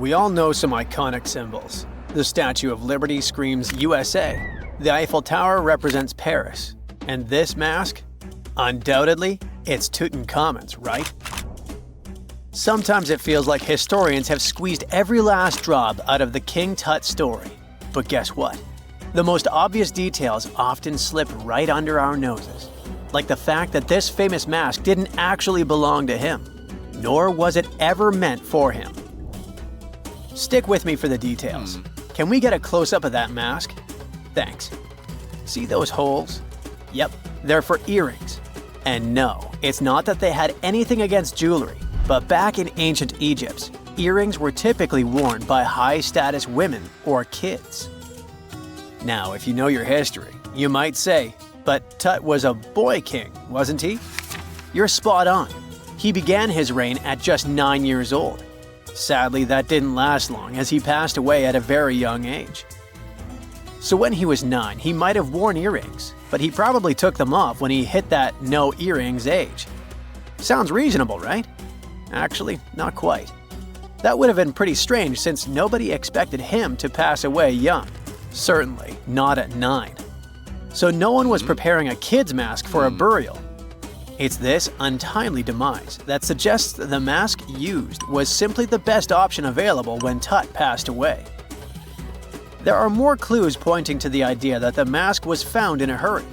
We all know some iconic symbols. The Statue of Liberty screams USA. The Eiffel Tower represents Paris. And this mask? Undoubtedly, it's Tutankhamun's, right? Sometimes it feels like historians have squeezed every last drop out of the King Tut story. But guess what? The most obvious details often slip right under our noses. Like the fact that this famous mask didn't actually belong to him, nor was it ever meant for him. Stick with me for the details. Can we get a close-up of that mask? Thanks. See those holes? Yep, they're for earrings. And no, it's not that they had anything against jewelry, but back in ancient Egypt, earrings were typically worn by high-status women or kids. Now, if you know your history, you might say, but Tut was a boy king, wasn't he? You're spot on. He began his reign at just 9 years old. Sadly, that didn't last long as he passed away at a very young age. So when he was 9, he might have worn earrings, but he probably took them off when he hit that no earrings age. Sounds reasonable, right? Actually, not quite. That would have been pretty strange since nobody expected him to pass away young. Certainly not at 9. So no one was preparing a kid's mask for a burial. It's this untimely demise that suggests that the mask used was simply the best option available when Tut passed away. There are more clues pointing to the idea that the mask was found in a hurry.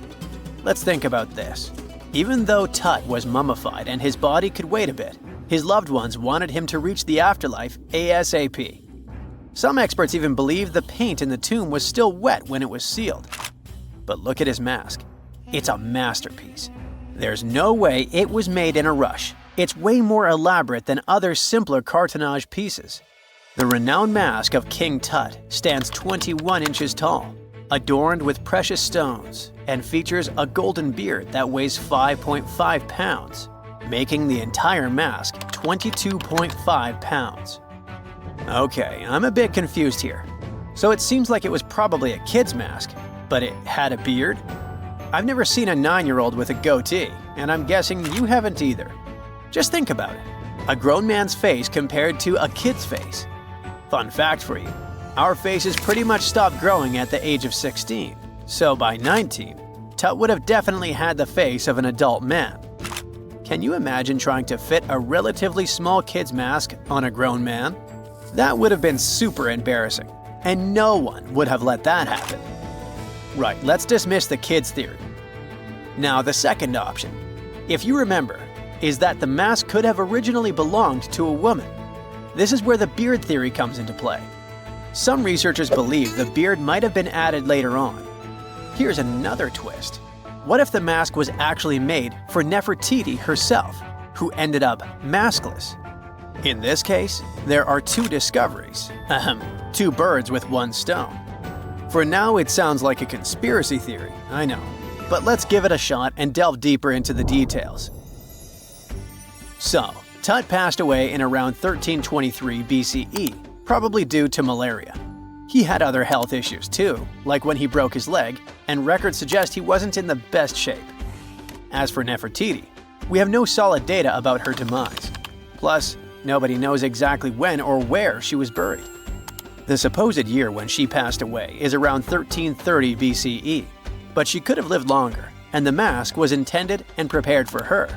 Let's think about this. Even though Tut was mummified and his body could wait a bit, his loved ones wanted him to reach the afterlife ASAP. Some experts even believe the paint in the tomb was still wet when it was sealed. But look at his mask. It's a masterpiece. There's no way it was made in a rush. It's way more elaborate than other simpler cartonnage pieces. The renowned mask of King Tut stands 21 inches tall, adorned with precious stones, and features a golden beard that weighs 5.5 pounds, making the entire mask 22.5 pounds. Okay, I'm a bit confused here. So it seems like it was probably a kid's mask, but it had a beard? I've never seen a 9-year-old with a goatee, and I'm guessing you haven't either. Just think about it. A grown man's face compared to a kid's face. Fun fact for you, our faces pretty much stopped growing at the age of 16, so by 19, Tut would have definitely had the face of an adult man. Can you imagine trying to fit a relatively small kid's mask on a grown man? That would have been super embarrassing, and no one would have let that happen. Right, let's dismiss the kids theory. Now, the second option, if you remember, is that the mask could have originally belonged to a woman. This is where the beard theory comes into play. Some researchers believe the beard might have been added later on. Here's another twist. What if the mask was actually made for Nefertiti herself, who ended up maskless? In this case, there are two discoveries. Two birds with one stone. For now, it sounds like a conspiracy theory, I know. But let's give it a shot and delve deeper into the details. So, Tut passed away in around 1323 BCE, probably due to malaria. He had other health issues too, like when he broke his leg, and records suggest he wasn't in the best shape. As for Nefertiti, we have no solid data about her demise. Plus, nobody knows exactly when or where she was buried. The supposed year when she passed away is around 1330 BCE, but she could have lived longer, and the mask was intended and prepared for her.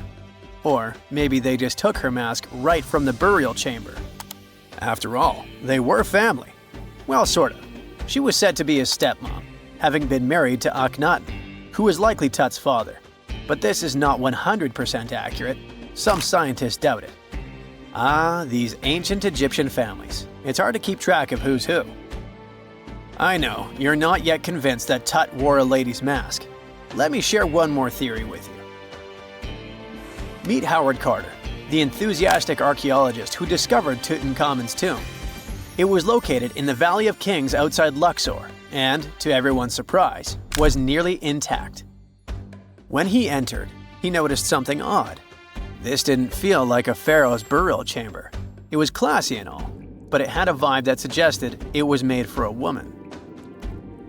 Or maybe they just took her mask right from the burial chamber. After all, they were family. Well, sort of. She was said to be his stepmom, having been married to Akhenaten, who was likely Tut's father. But this is not 100% accurate. Some scientists doubt it. Ah, these ancient Egyptian families. It's hard to keep track of who's who. I know, you're not yet convinced that Tut wore a lady's mask. Let me share one more theory with you. Meet Howard Carter, the enthusiastic archaeologist who discovered Tutankhamun's tomb. It was located in the Valley of Kings outside Luxor, and, to everyone's surprise, was nearly intact. When he entered, he noticed something odd. This didn't feel like a pharaoh's burial chamber. It was classy and all, but it had a vibe that suggested it was made for a woman.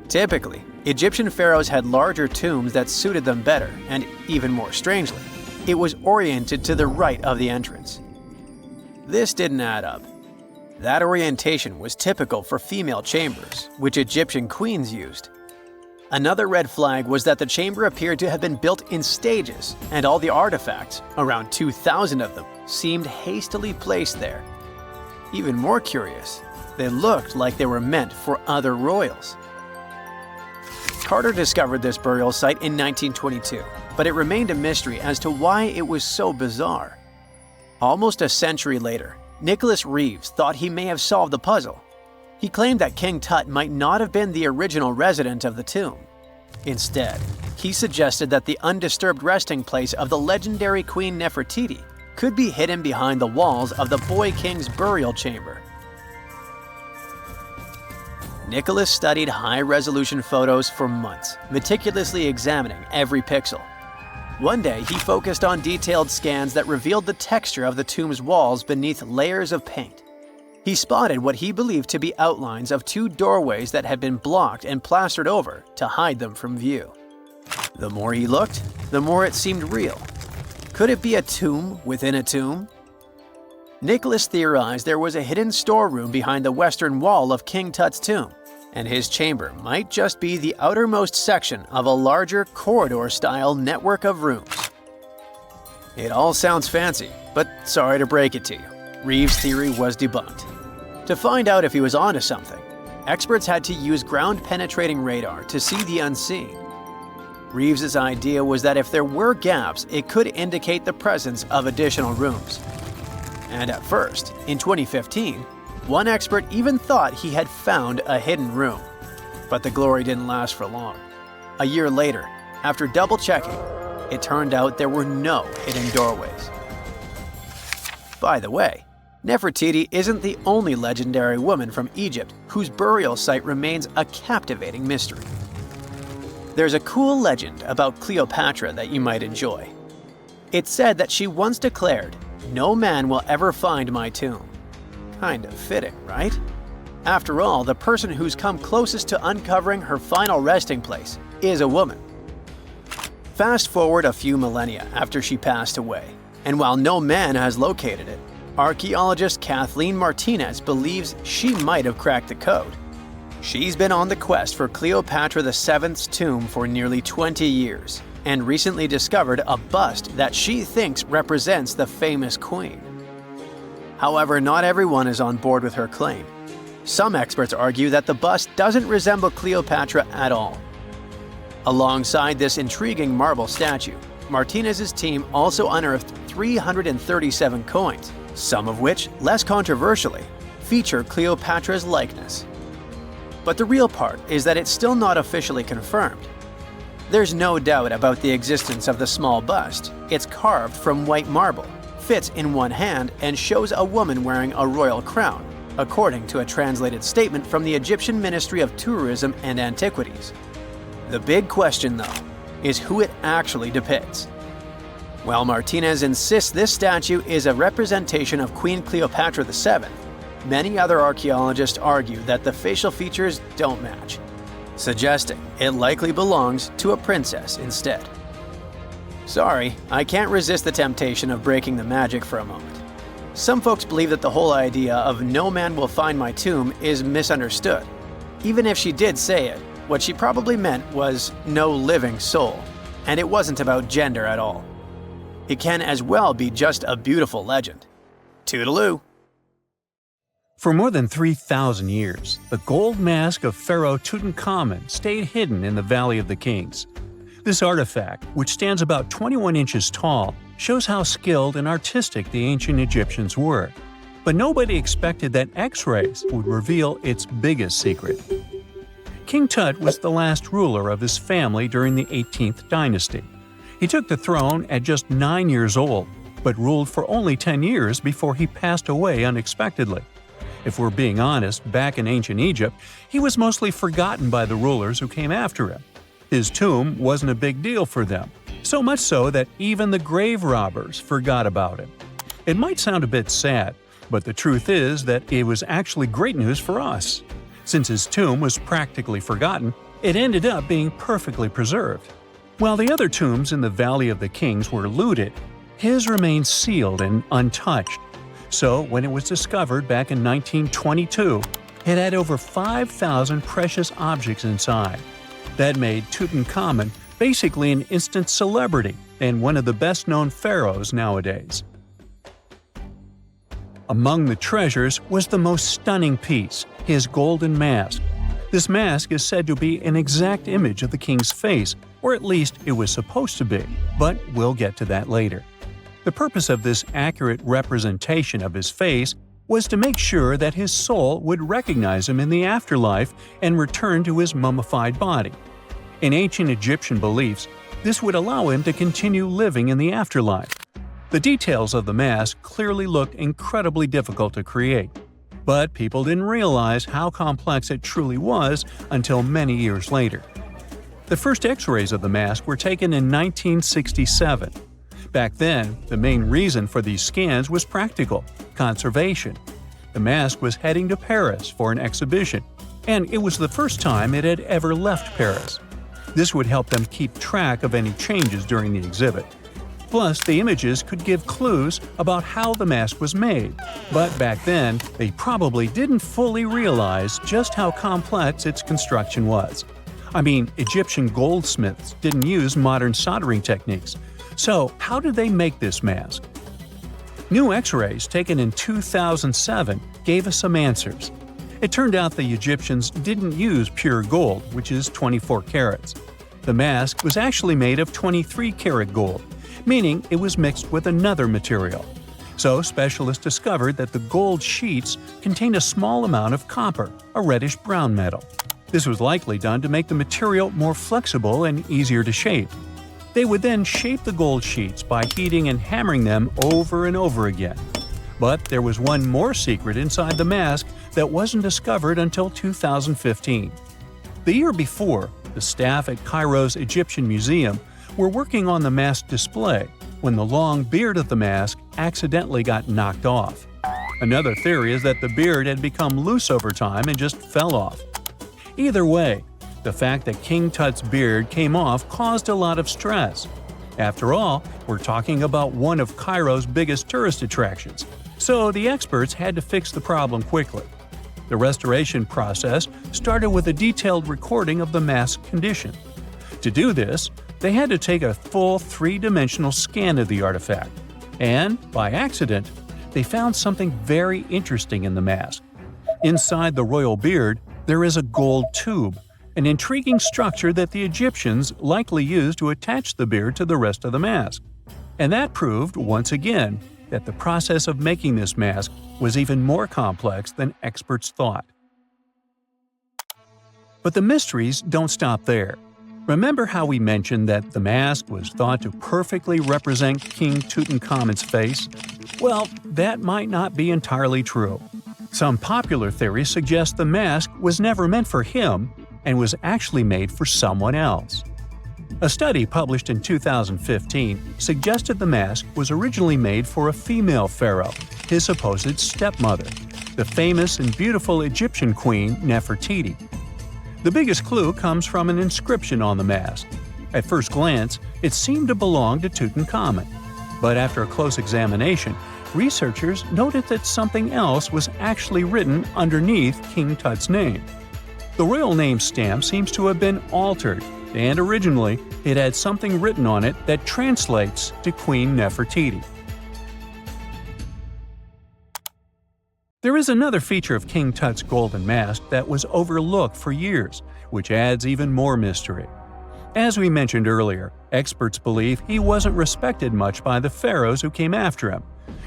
Typically, Egyptian pharaohs had larger tombs that suited them better, and even more strangely, it was oriented to the right of the entrance. This didn't add up. That orientation was typical for female chambers, which Egyptian queens used. Another red flag was that the chamber appeared to have been built in stages, and all the artifacts, around 2,000 of them, seemed hastily placed there. Even more curious, they looked like they were meant for other royals. Carter discovered this burial site in 1922, but it remained a mystery as to why it was so bizarre. Almost a century later, Nicholas Reeves thought he may have solved the puzzle. He claimed that King Tut might not have been the original resident of the tomb. Instead, he suggested that the undisturbed resting place of the legendary Queen Nefertiti could be hidden behind the walls of the boy king's burial chamber. Nicholas studied high-resolution photos for months, meticulously examining every pixel. One day, he focused on detailed scans that revealed the texture of the tomb's walls beneath layers of paint. He spotted what he believed to be outlines of two doorways that had been blocked and plastered over to hide them from view. The more he looked, the more it seemed real. Could it be a tomb within a tomb? Nicholas theorized there was a hidden storeroom behind the western wall of King Tut's tomb, and his chamber might just be the outermost section of a larger corridor-style network of rooms. It all sounds fancy, but sorry to break it to you, Reeves' theory was debunked. To find out if he was onto something, experts had to use ground-penetrating radar to see the unseen. Reeves' idea was that if there were gaps, it could indicate the presence of additional rooms. And at first, in 2015, one expert even thought he had found a hidden room. But the glory didn't last for long. A year later, after double-checking, it turned out there were no hidden doorways. By the way, Nefertiti isn't the only legendary woman from Egypt whose burial site remains a captivating mystery. There's a cool legend about Cleopatra that you might enjoy. It's said that she once declared, "No man will ever find my tomb." Kind of fitting, right? After all, the person who's come closest to uncovering her final resting place is a woman. Fast forward a few millennia after she passed away, and while no man has located it, archaeologist Kathleen Martinez believes she might have cracked the code. She's been on the quest for Cleopatra VII's tomb for nearly 20 years, and recently discovered a bust that she thinks represents the famous queen. However, not everyone is on board with her claim. Some experts argue that the bust doesn't resemble Cleopatra at all. Alongside this intriguing marble statue, Martinez's team also unearthed 337 coins, some of which, less controversially, feature Cleopatra's likeness. But the real part is that it's still not officially confirmed. There's no doubt about the existence of the small bust. It's carved from white marble, fits in one hand, and shows a woman wearing a royal crown, according to a translated statement from the Egyptian Ministry of Tourism and Antiquities. The big question, though, is who it actually depicts. While Martinez insists this statue is a representation of Queen Cleopatra VII, many other archaeologists argue that the facial features don't match, suggesting it likely belongs to a princess instead. Sorry, I can't resist the temptation of breaking the magic for a moment. Some folks believe that the whole idea of "no man will find my tomb" is misunderstood. Even if she did say it, what she probably meant was "no living soul," and it wasn't about gender at all. It can as well be just a beautiful legend. Toodaloo! For more than 3,000 years, the gold mask of Pharaoh Tutankhamun stayed hidden in the Valley of the Kings. This artifact, which stands about 21 inches tall, shows how skilled and artistic the ancient Egyptians were. But nobody expected that X-rays would reveal its biggest secret. King Tut was the last ruler of his family during the 18th dynasty. He took the throne at just 9 years old, but ruled for only 10 years before he passed away unexpectedly. If we're being honest, back in ancient Egypt, he was mostly forgotten by the rulers who came after him. His tomb wasn't a big deal for them, so much so that even the grave robbers forgot about him. It might sound a bit sad, but the truth is that it was actually great news for us. Since his tomb was practically forgotten, it ended up being perfectly preserved. While the other tombs in the Valley of the Kings were looted, his remained sealed and untouched. So, when it was discovered back in 1922, it had over 5,000 precious objects inside. That made Tutankhamun basically an instant celebrity and one of the best-known pharaohs nowadays. Among the treasures was the most stunning piece, his golden mask. This mask is said to be an exact image of the king's face, or at least it was supposed to be, but we'll get to that later. The purpose of this accurate representation of his face was to make sure that his soul would recognize him in the afterlife and return to his mummified body. In ancient Egyptian beliefs, this would allow him to continue living in the afterlife. The details of the mask clearly looked incredibly difficult to create, but people didn't realize how complex it truly was until many years later. The first X-rays of the mask were taken in 1967. Back then, the main reason for these scans was practical – conservation. The mask was heading to Paris for an exhibition, and it was the first time it had ever left Paris. This would help them keep track of any changes during the exhibit. Plus, the images could give clues about how the mask was made. But back then, they probably didn't fully realize just how complex its construction was. I mean, Egyptian goldsmiths didn't use modern soldering techniques. So, how did they make this mask? New X-rays taken in 2007 gave us some answers. It turned out the Egyptians didn't use pure gold, which is 24 carats. The mask was actually made of 23-karat gold, meaning it was mixed with another material. So specialists discovered that the gold sheets contained a small amount of copper, a reddish-brown metal. This was likely done to make the material more flexible and easier to shape. They would then shape the gold sheets by heating and hammering them over and over again. But there was one more secret inside the mask that wasn't discovered until 2015. The year before, the staff at Cairo's Egyptian Museum were working on the mask display when the long beard of the mask accidentally got knocked off. Another theory is that the beard had become loose over time and just fell off. Either way, the fact that King Tut's beard came off caused a lot of stress. After all, we're talking about one of Cairo's biggest tourist attractions, so the experts had to fix the problem quickly. The restoration process started with a detailed recording of the mask's condition. To do this, they had to take a full three-dimensional scan of the artifact. And, by accident, they found something very interesting in the mask. Inside the royal beard, there is a gold tube, an intriguing structure that the Egyptians likely used to attach the beard to the rest of the mask. And that proved, once again, that the process of making this mask was even more complex than experts thought. But the mysteries don't stop there. Remember how we mentioned that the mask was thought to perfectly represent King Tutankhamun's face? Well, that might not be entirely true. Some popular theories suggest the mask was never meant for him and was actually made for someone else. A study published in 2015 suggested the mask was originally made for a female pharaoh, his supposed stepmother, the famous and beautiful Egyptian queen Nefertiti. The biggest clue comes from an inscription on the mask. At first glance, it seemed to belong to Tutankhamun. But after a close examination, researchers noted that something else was actually written underneath King Tut's name. The royal name stamp seems to have been altered, and originally it had something written on it that translates to Queen Nefertiti. There is another feature of King Tut's golden mask that was overlooked for years, which adds even more mystery. As we mentioned earlier, experts believe he wasn't respected much by the pharaohs who came after him.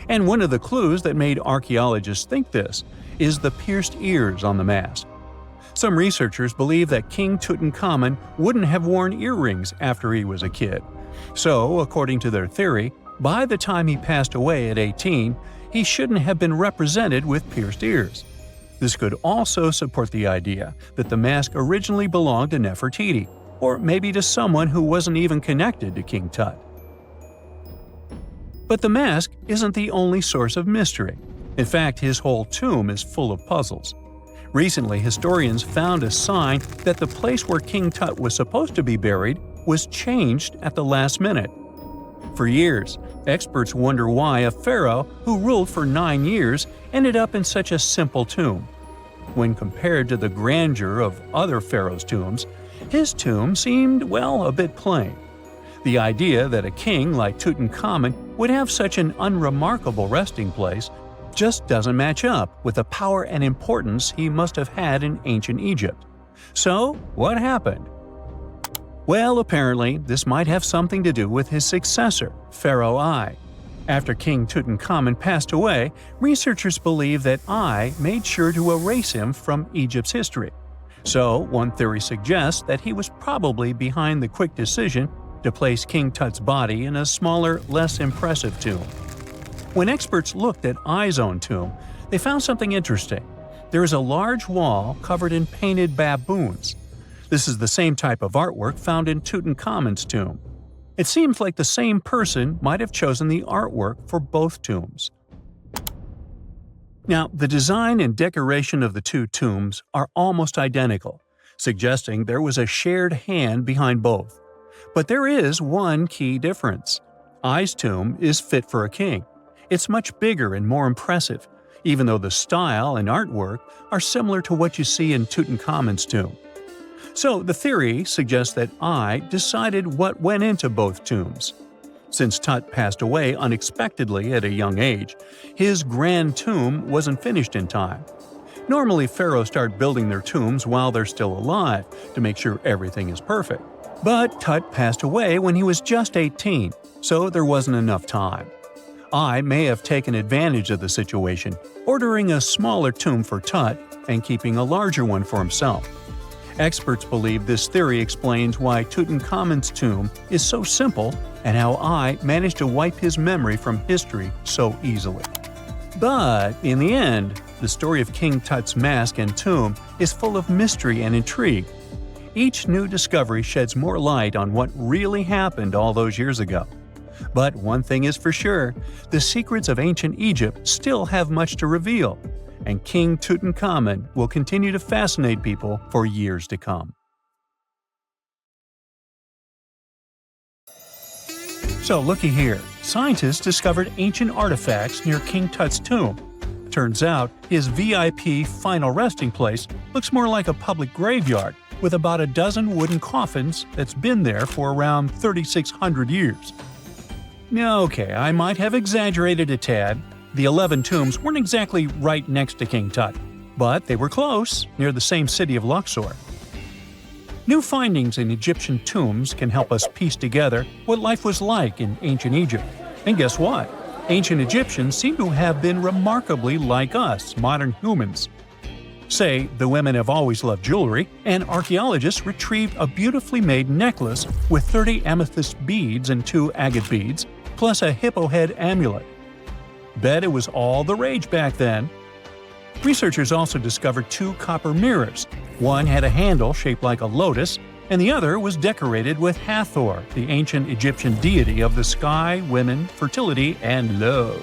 And one of the clues that made archaeologists think this is the pierced ears on the mask. Some researchers believe that King Tutankhamun wouldn't have worn earrings after he was a kid. So, according to their theory, by the time he passed away at 18, he shouldn't have been represented with pierced ears. This could also support the idea that the mask originally belonged to Nefertiti, or maybe to someone who wasn't even connected to King Tut. But the mask isn't the only source of mystery. In fact, his whole tomb is full of puzzles. Recently, historians found a sign that the place where King Tut was supposed to be buried was changed at the last minute. For years, experts wonder why a pharaoh who ruled for 9 years ended up in such a simple tomb. When compared to the grandeur of other pharaohs' tombs, his tomb seemed, well, a bit plain. The idea that a king like Tutankhamun would have such an unremarkable resting place just doesn't match up with the power and importance he must have had in ancient Egypt. So, what happened? Well, apparently, this might have something to do with his successor, Pharaoh I. After King Tutankhamun passed away, researchers believe that I made sure to erase him from Egypt's history. So, one theory suggests that he was probably behind the quick decision to place King Tut's body in a smaller, less impressive tomb. When experts looked at I's own tomb, they found something interesting. There is a large wall covered in painted baboons. This is the same type of artwork found in Tutankhamun's tomb. It seems like the same person might have chosen the artwork for both tombs. Now, the design and decoration of the two tombs are almost identical, suggesting there was a shared hand behind both. But there is one key difference. I's tomb is fit for a king. It's much bigger and more impressive, even though the style and artwork are similar to what you see in Tutankhamun's tomb. So the theory suggests that I decided what went into both tombs. Since Tut passed away unexpectedly at a young age, his grand tomb wasn't finished in time. Normally, pharaohs start building their tombs while they're still alive to make sure everything is perfect. But Tut passed away when he was just 18, so there wasn't enough time. I may have taken advantage of the situation, ordering a smaller tomb for Tut and keeping a larger one for himself. Experts believe this theory explains why Tutankhamun's tomb is so simple and how I managed to wipe his memory from history so easily. But in the end, the story of King Tut's mask and tomb is full of mystery and intrigue. Each new discovery sheds more light on what really happened all those years ago. But one thing is for sure, the secrets of ancient Egypt still have much to reveal, and King Tutankhamun will continue to fascinate people for years to come. So looky here, scientists discovered ancient artifacts near King Tut's tomb. Turns out, his VIP final resting place looks more like a public graveyard with about a dozen wooden coffins that's been there for around 3,600 years. Okay, I might have exaggerated a tad. The 11 tombs weren't exactly right next to King Tut, but they were close, near the same city of Luxor. New findings in Egyptian tombs can help us piece together what life was like in ancient Egypt. And guess what? Ancient Egyptians seem to have been remarkably like us, modern humans. Say, the women have always loved jewelry, and archaeologists retrieved a beautifully made necklace with 30 amethyst beads and 2 agate beads, plus a hippo head amulet. Bet it was all the rage back then. Researchers also discovered 2 copper mirrors. One had a handle shaped like a lotus, and the other was decorated with Hathor, the ancient Egyptian deity of the sky, women, fertility, and love.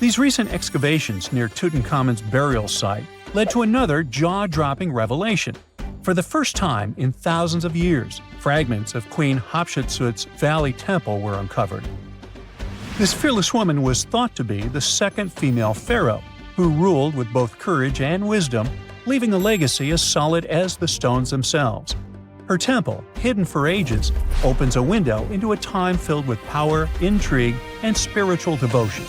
These recent excavations near Tutankhamun's burial site led to another jaw-dropping revelation. For the first time in thousands of years, fragments of Queen Hatshepsut's Valley Temple were uncovered. This fearless woman was thought to be the second female pharaoh, who ruled with both courage and wisdom, leaving a legacy as solid as the stones themselves. Her temple, hidden for ages, opens a window into a time filled with power, intrigue, and spiritual devotion.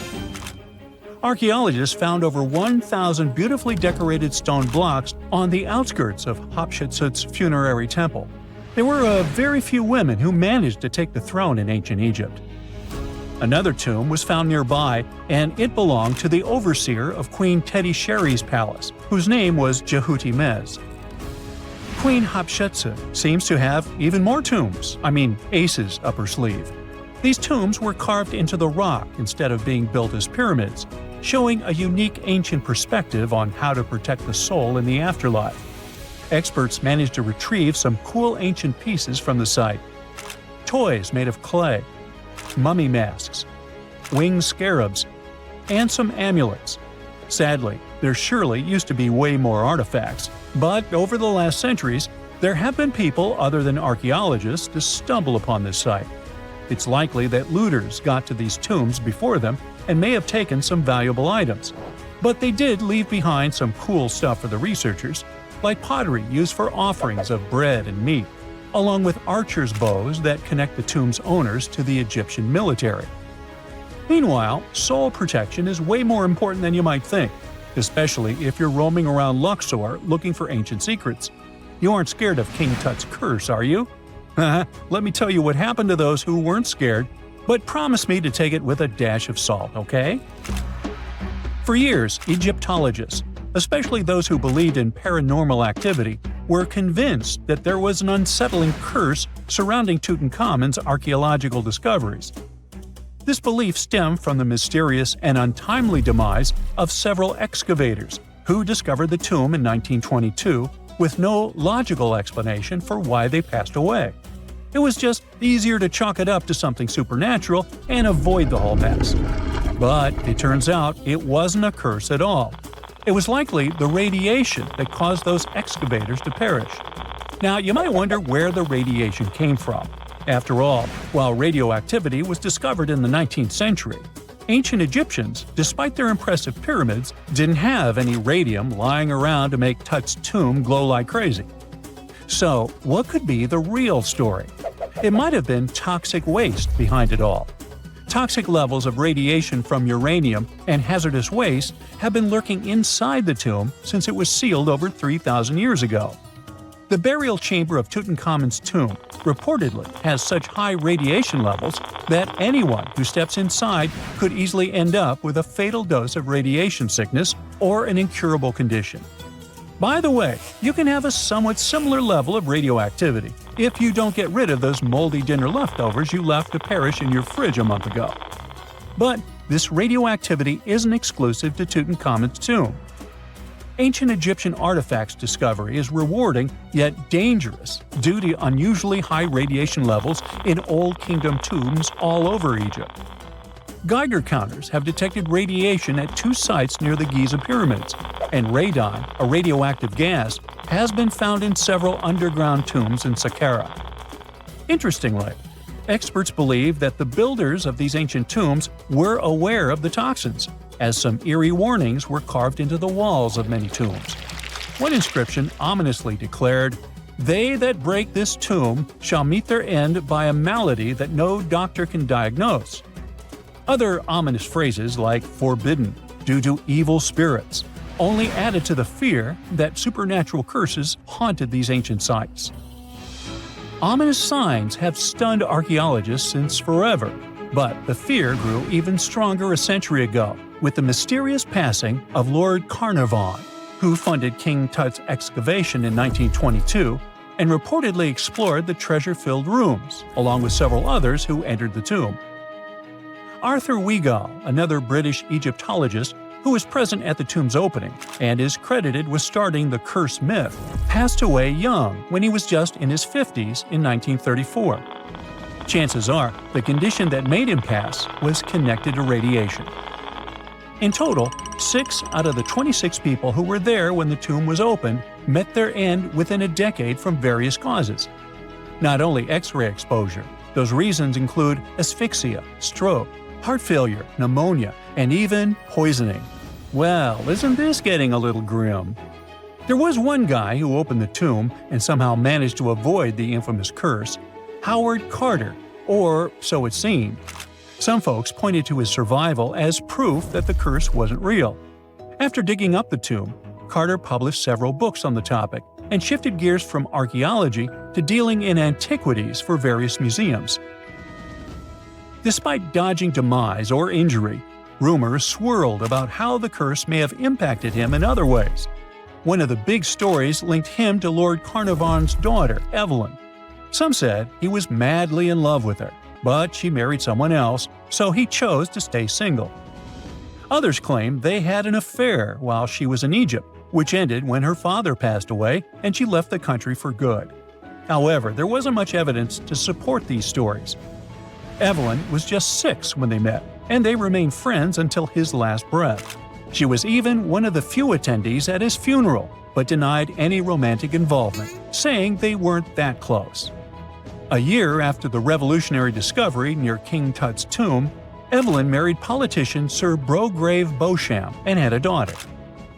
Archaeologists found over 1,000 beautifully decorated stone blocks on the outskirts of Hatshepsut's funerary temple. There were very few women who managed to take the throne in ancient Egypt. Another tomb was found nearby, and it belonged to the overseer of Queen Teti Sheri's palace, whose name was Jehuti-Mez. Queen Hatshepsut seems to have even more tombs, aces up her sleeve. These tombs were carved into the rock instead of being built as pyramids, showing a unique ancient perspective on how to protect the soul in the afterlife. Experts managed to retrieve some cool ancient pieces from the site. Toys made of clay, mummy masks, winged scarabs, and some amulets. Sadly, there surely used to be way more artifacts, but over the last centuries, there have been people other than archaeologists to stumble upon this site. It's likely that looters got to these tombs before them and may have taken some valuable items. But they did leave behind some cool stuff for the researchers, like pottery used for offerings of bread and meat, along with archers' bows that connect the tomb's owners to the Egyptian military. Meanwhile, soul protection is way more important than you might think, especially if you're roaming around Luxor looking for ancient secrets. You aren't scared of King Tut's curse, are you? Let me tell you what happened to those who weren't scared, but promise me to take it with a dash of salt, okay? For years, Egyptologists, especially those who believed in paranormal activity, were convinced that there was an unsettling curse surrounding Tutankhamun's archaeological discoveries. This belief stemmed from the mysterious and untimely demise of several excavators who discovered the tomb in 1922 with no logical explanation for why they passed away. It was just easier to chalk it up to something supernatural and avoid the whole mess. But it turns out it wasn't a curse at all. It was likely the radiation that caused those excavators to perish. Now, you might wonder where the radiation came from. After all, while radioactivity was discovered in the 19th century, ancient Egyptians, despite their impressive pyramids, didn't have any radium lying around to make Tut's tomb glow like crazy. So, what could be the real story? It might have been toxic waste behind it all. Toxic levels of radiation from uranium and hazardous waste have been lurking inside the tomb since it was sealed over 3,000 years ago. The burial chamber of Tutankhamun's tomb reportedly has such high radiation levels that anyone who steps inside could easily end up with a fatal dose of radiation sickness or an incurable condition. By the way, you can have a somewhat similar level of radioactivity if you don't get rid of those moldy dinner leftovers you left to perish in your fridge a month ago. But this radioactivity isn't exclusive to Tutankhamun's tomb. Ancient Egyptian artifacts discovery is rewarding yet dangerous due to unusually high radiation levels in Old Kingdom tombs all over Egypt. Geiger counters have detected radiation at 2 sites near the Giza pyramids, and radon, a radioactive gas, has been found in several underground tombs in Saqqara. Interestingly, experts believe that the builders of these ancient tombs were aware of the toxins, as some eerie warnings were carved into the walls of many tombs. One inscription ominously declared, "They that break this tomb shall meet their end by a malady that no doctor can diagnose." Other ominous phrases like "forbidden," "due to evil spirits," only added to the fear that supernatural curses haunted these ancient sites. Ominous signs have stunned archaeologists since forever, but the fear grew even stronger a century ago with the mysterious passing of Lord Carnarvon, who funded King Tut's excavation in 1922 and reportedly explored the treasure-filled rooms, along with several others who entered the tomb. Arthur Weigall, another British Egyptologist who was present at the tomb's opening and is credited with starting the curse myth, passed away young when he was just in his 50s in 1934. Chances are the condition that made him pass was connected to radiation. In total, 6 out of the 26 people who were there when the tomb was opened met their end within a decade from various causes. Not only X-ray exposure, those reasons include asphyxia, stroke, heart failure, pneumonia, and even poisoning. Well, isn't this getting a little grim? There was one guy who opened the tomb and somehow managed to avoid the infamous curse, Howard Carter, or so it seemed. Some folks pointed to his survival as proof that the curse wasn't real. After digging up the tomb, Carter published several books on the topic and shifted gears from archaeology to dealing in antiquities for various museums. Despite dodging demise or injury, rumors swirled about how the curse may have impacted him in other ways. One of the big stories linked him to Lord Carnarvon's daughter, Evelyn. Some said he was madly in love with her, but she married someone else, so he chose to stay single. Others claimed they had an affair while she was in Egypt, which ended when her father passed away and she left the country for good. However, there wasn't much evidence to support these stories. Evelyn was just 6 when they met, and they remained friends until his last breath. She was even one of the few attendees at his funeral, but denied any romantic involvement, saying they weren't that close. A year after the revolutionary discovery near King Tut's tomb, Evelyn married politician Sir Brograve Beauchamp and had a daughter.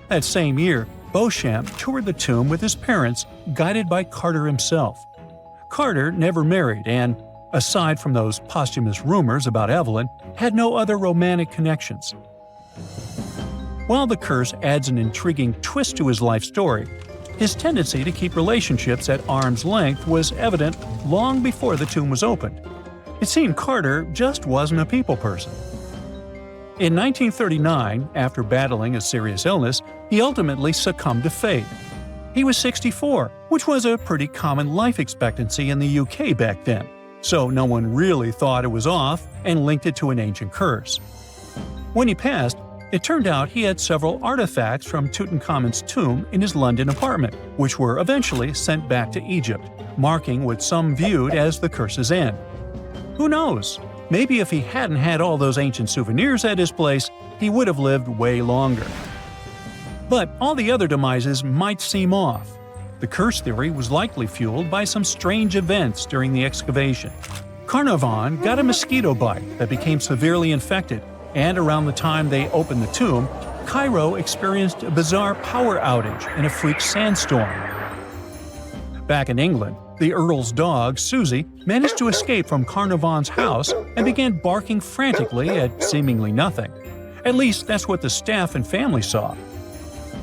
That same year, Beauchamp toured the tomb with his parents, guided by Carter himself. Carter never married and, aside from those posthumous rumors about Evelyn, had no other romantic connections. While the curse adds an intriguing twist to his life story, his tendency to keep relationships at arm's length was evident long before the tomb was opened. It seemed Carter just wasn't a people person. In 1939, after battling a serious illness, he ultimately succumbed to fate. He was 64, which was a pretty common life expectancy in the UK back then, so no one really thought it was off and linked it to an ancient curse. When he passed, it turned out he had several artifacts from Tutankhamun's tomb in his London apartment, which were eventually sent back to Egypt, marking what some viewed as the curse's end. Who knows? Maybe if he hadn't had all those ancient souvenirs at his place, he would have lived way longer. But all the other demises might seem off. The curse theory was likely fueled by some strange events during the excavation. Carnarvon got a mosquito bite that became severely infected, and around the time they opened the tomb, Cairo experienced a bizarre power outage and a freak sandstorm. Back in England, the Earl's dog, Susie, managed to escape from Carnarvon's house and began barking frantically at seemingly nothing. At least that's what the staff and family saw.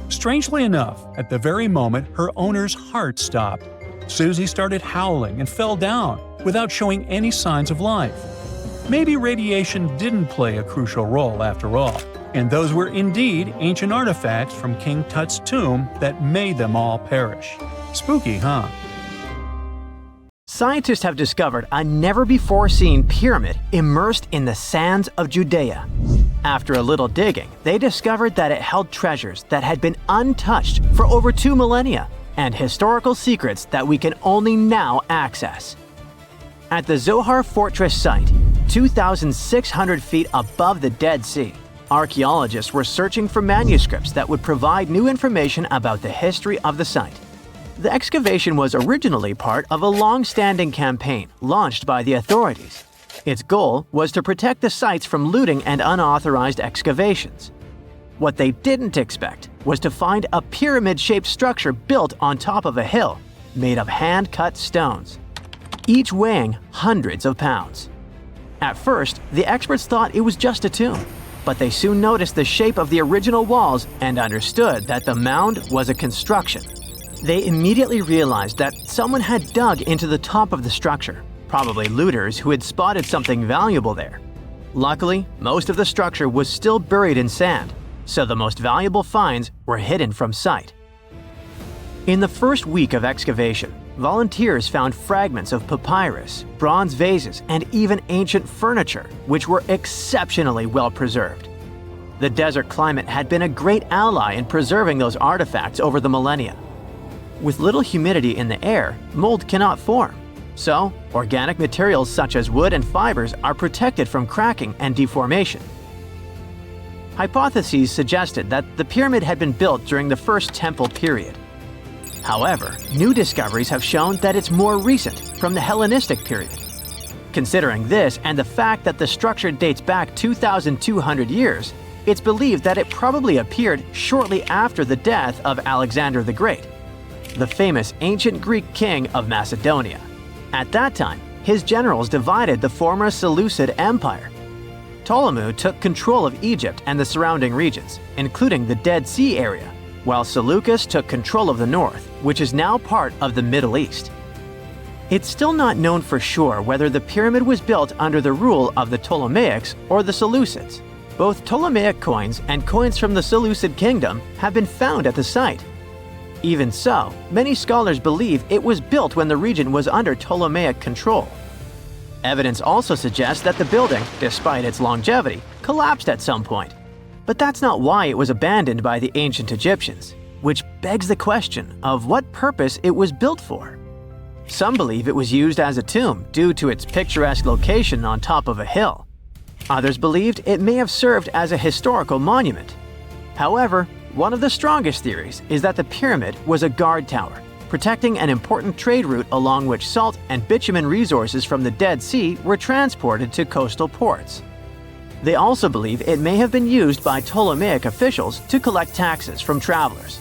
Strangely enough, at the very moment her owner's heart stopped, Susie started howling and fell down without showing any signs of life. Maybe radiation didn't play a crucial role after all, and those were indeed ancient artifacts from King Tut's tomb that made them all perish. Spooky, huh? Scientists have discovered a never-before-seen pyramid immersed in the sands of Judea. After a little digging, they discovered that it held treasures that had been untouched for over 2 millennia and historical secrets that we can only now access. At the Zohar Fortress site, 2,600 feet above the Dead Sea, archaeologists were searching for manuscripts that would provide new information about the history of the site. The excavation was originally part of a long-standing campaign launched by the authorities. Its goal was to protect the sites from looting and unauthorized excavations. What they didn't expect was to find a pyramid-shaped structure built on top of a hill, made of hand-cut stones, each weighing hundreds of pounds. At first, the experts thought it was just a tomb, but they soon noticed the shape of the original walls and understood that the mound was a construction. They immediately realized that someone had dug into the top of the structure, probably looters who had spotted something valuable there. Luckily, most of the structure was still buried in sand, so the most valuable finds were hidden from sight. In the first week of excavation, volunteers found fragments of papyrus, bronze vases, and even ancient furniture, which were exceptionally well preserved. The desert climate had been a great ally in preserving those artifacts over the millennia. With little humidity in the air, mold cannot form, so organic materials such as wood and fibers are protected from cracking and deformation. Hypotheses suggested that the pyramid had been built during the First Temple period. However, new discoveries have shown that it's more recent, from the Hellenistic period. Considering this and the fact that the structure dates back 2,200 years, it's believed that it probably appeared shortly after the death of Alexander the Great, the famous ancient Greek king of Macedonia. At that time, his generals divided the former Seleucid Empire. Ptolemy took control of Egypt and the surrounding regions, including the Dead Sea area, while Seleucus took control of the north, which is now part of the Middle East. It's still not known for sure whether the pyramid was built under the rule of the Ptolemaics or the Seleucids. Both Ptolemaic coins and coins from the Seleucid kingdom have been found at the site. Even so, many scholars believe it was built when the region was under Ptolemaic control. Evidence also suggests that the building, despite its longevity, collapsed at some point. But that's not why it was abandoned by the ancient Egyptians, which begs the question of what purpose it was built for. Some believe it was used as a tomb due to its picturesque location on top of a hill. Others believed it may have served as a historical monument. However, one of the strongest theories is that the pyramid was a guard tower, protecting an important trade route along which salt and bitumen resources from the Dead Sea were transported to coastal ports. They also believe it may have been used by Ptolemaic officials to collect taxes from travelers.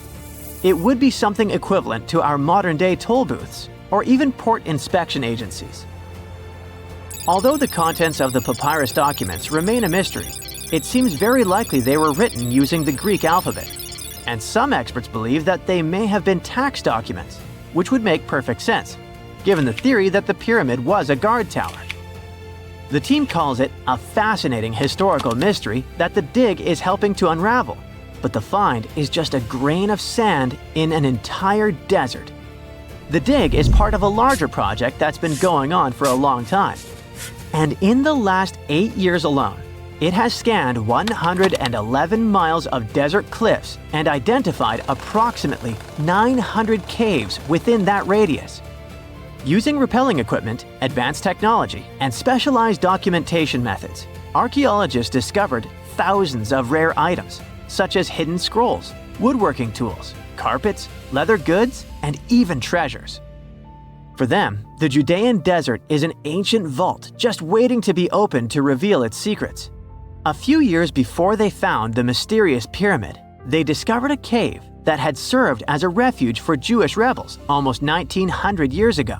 It would be something equivalent to our modern-day toll booths or even port inspection agencies. Although the contents of the papyrus documents remain a mystery, it seems very likely they were written using the Greek alphabet, and some experts believe that they may have been tax documents, which would make perfect sense, given the theory that the pyramid was a guard tower. The team calls it a fascinating historical mystery that the dig is helping to unravel, but the find is just a grain of sand in an entire desert. The dig is part of a larger project that's been going on for a long time. And in the last 8 years alone, it has scanned 111 miles of desert cliffs and identified approximately 900 caves within that radius. Using rappelling equipment, advanced technology, and specialized documentation methods, archaeologists discovered thousands of rare items, such as hidden scrolls, woodworking tools, carpets, leather goods, and even treasures. For them, the Judean desert is an ancient vault just waiting to be opened to reveal its secrets. A few years before they found the mysterious pyramid, they discovered a cave that had served as a refuge for Jewish rebels almost 1900 years ago.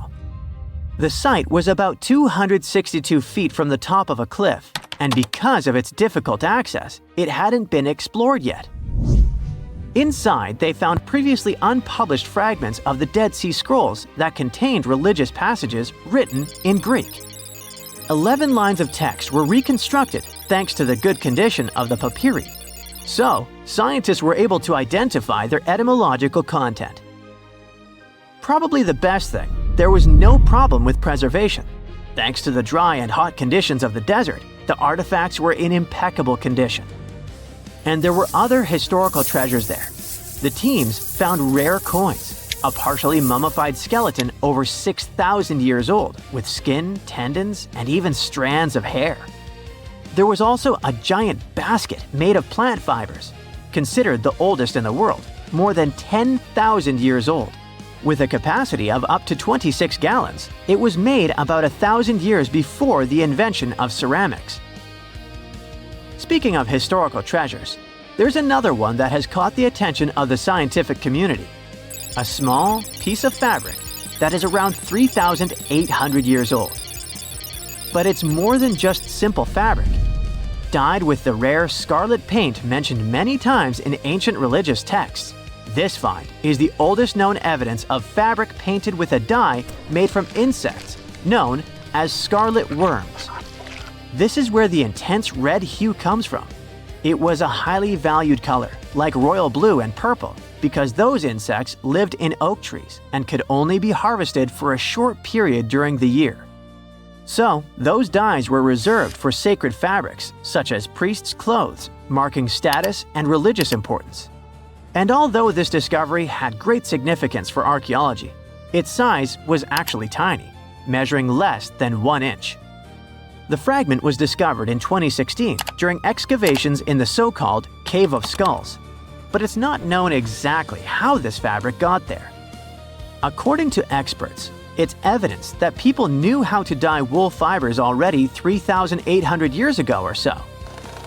The site was about 262 feet from the top of a cliff, and because of its difficult access, it hadn't been explored yet. Inside, they found previously unpublished fragments of the Dead Sea Scrolls that contained religious passages written in Greek. 11 lines of text were reconstructed thanks to the good condition of the papyri. So, scientists were able to identify their etymological content. Probably the best thing, there was no problem with preservation. Thanks to the dry and hot conditions of the desert, the artifacts were in impeccable condition. And there were other historical treasures there. The teams found rare coins, a partially mummified skeleton over 6,000 years old, with skin, tendons, and even strands of hair. There was also a giant basket made of plant fibers, considered the oldest in the world, more than 10,000 years old. With a capacity of up to 26 gallons, it was made about 1,000 years before the invention of ceramics. Speaking of historical treasures, there's another one that has caught the attention of the scientific community. A small piece of fabric that is around 3,800 years old. But it's more than just simple fabric. Dyed with the rare scarlet paint mentioned many times in ancient religious texts, this find is the oldest known evidence of fabric painted with a dye made from insects, known as scarlet worms. This is where the intense red hue comes from. It was a highly valued color, like royal blue and purple, because those insects lived in oak trees and could only be harvested for a short period during the year. So, those dyes were reserved for sacred fabrics, such as priests' clothes, marking status and religious importance. And although this discovery had great significance for archaeology, its size was actually tiny, measuring less than 1 inch. The fragment was discovered in 2016 during excavations in the so-called Cave of Skulls, but it's not known exactly how this fabric got there. According to experts, it's evidence that people knew how to dye wool fibers already 3,800 years ago or so.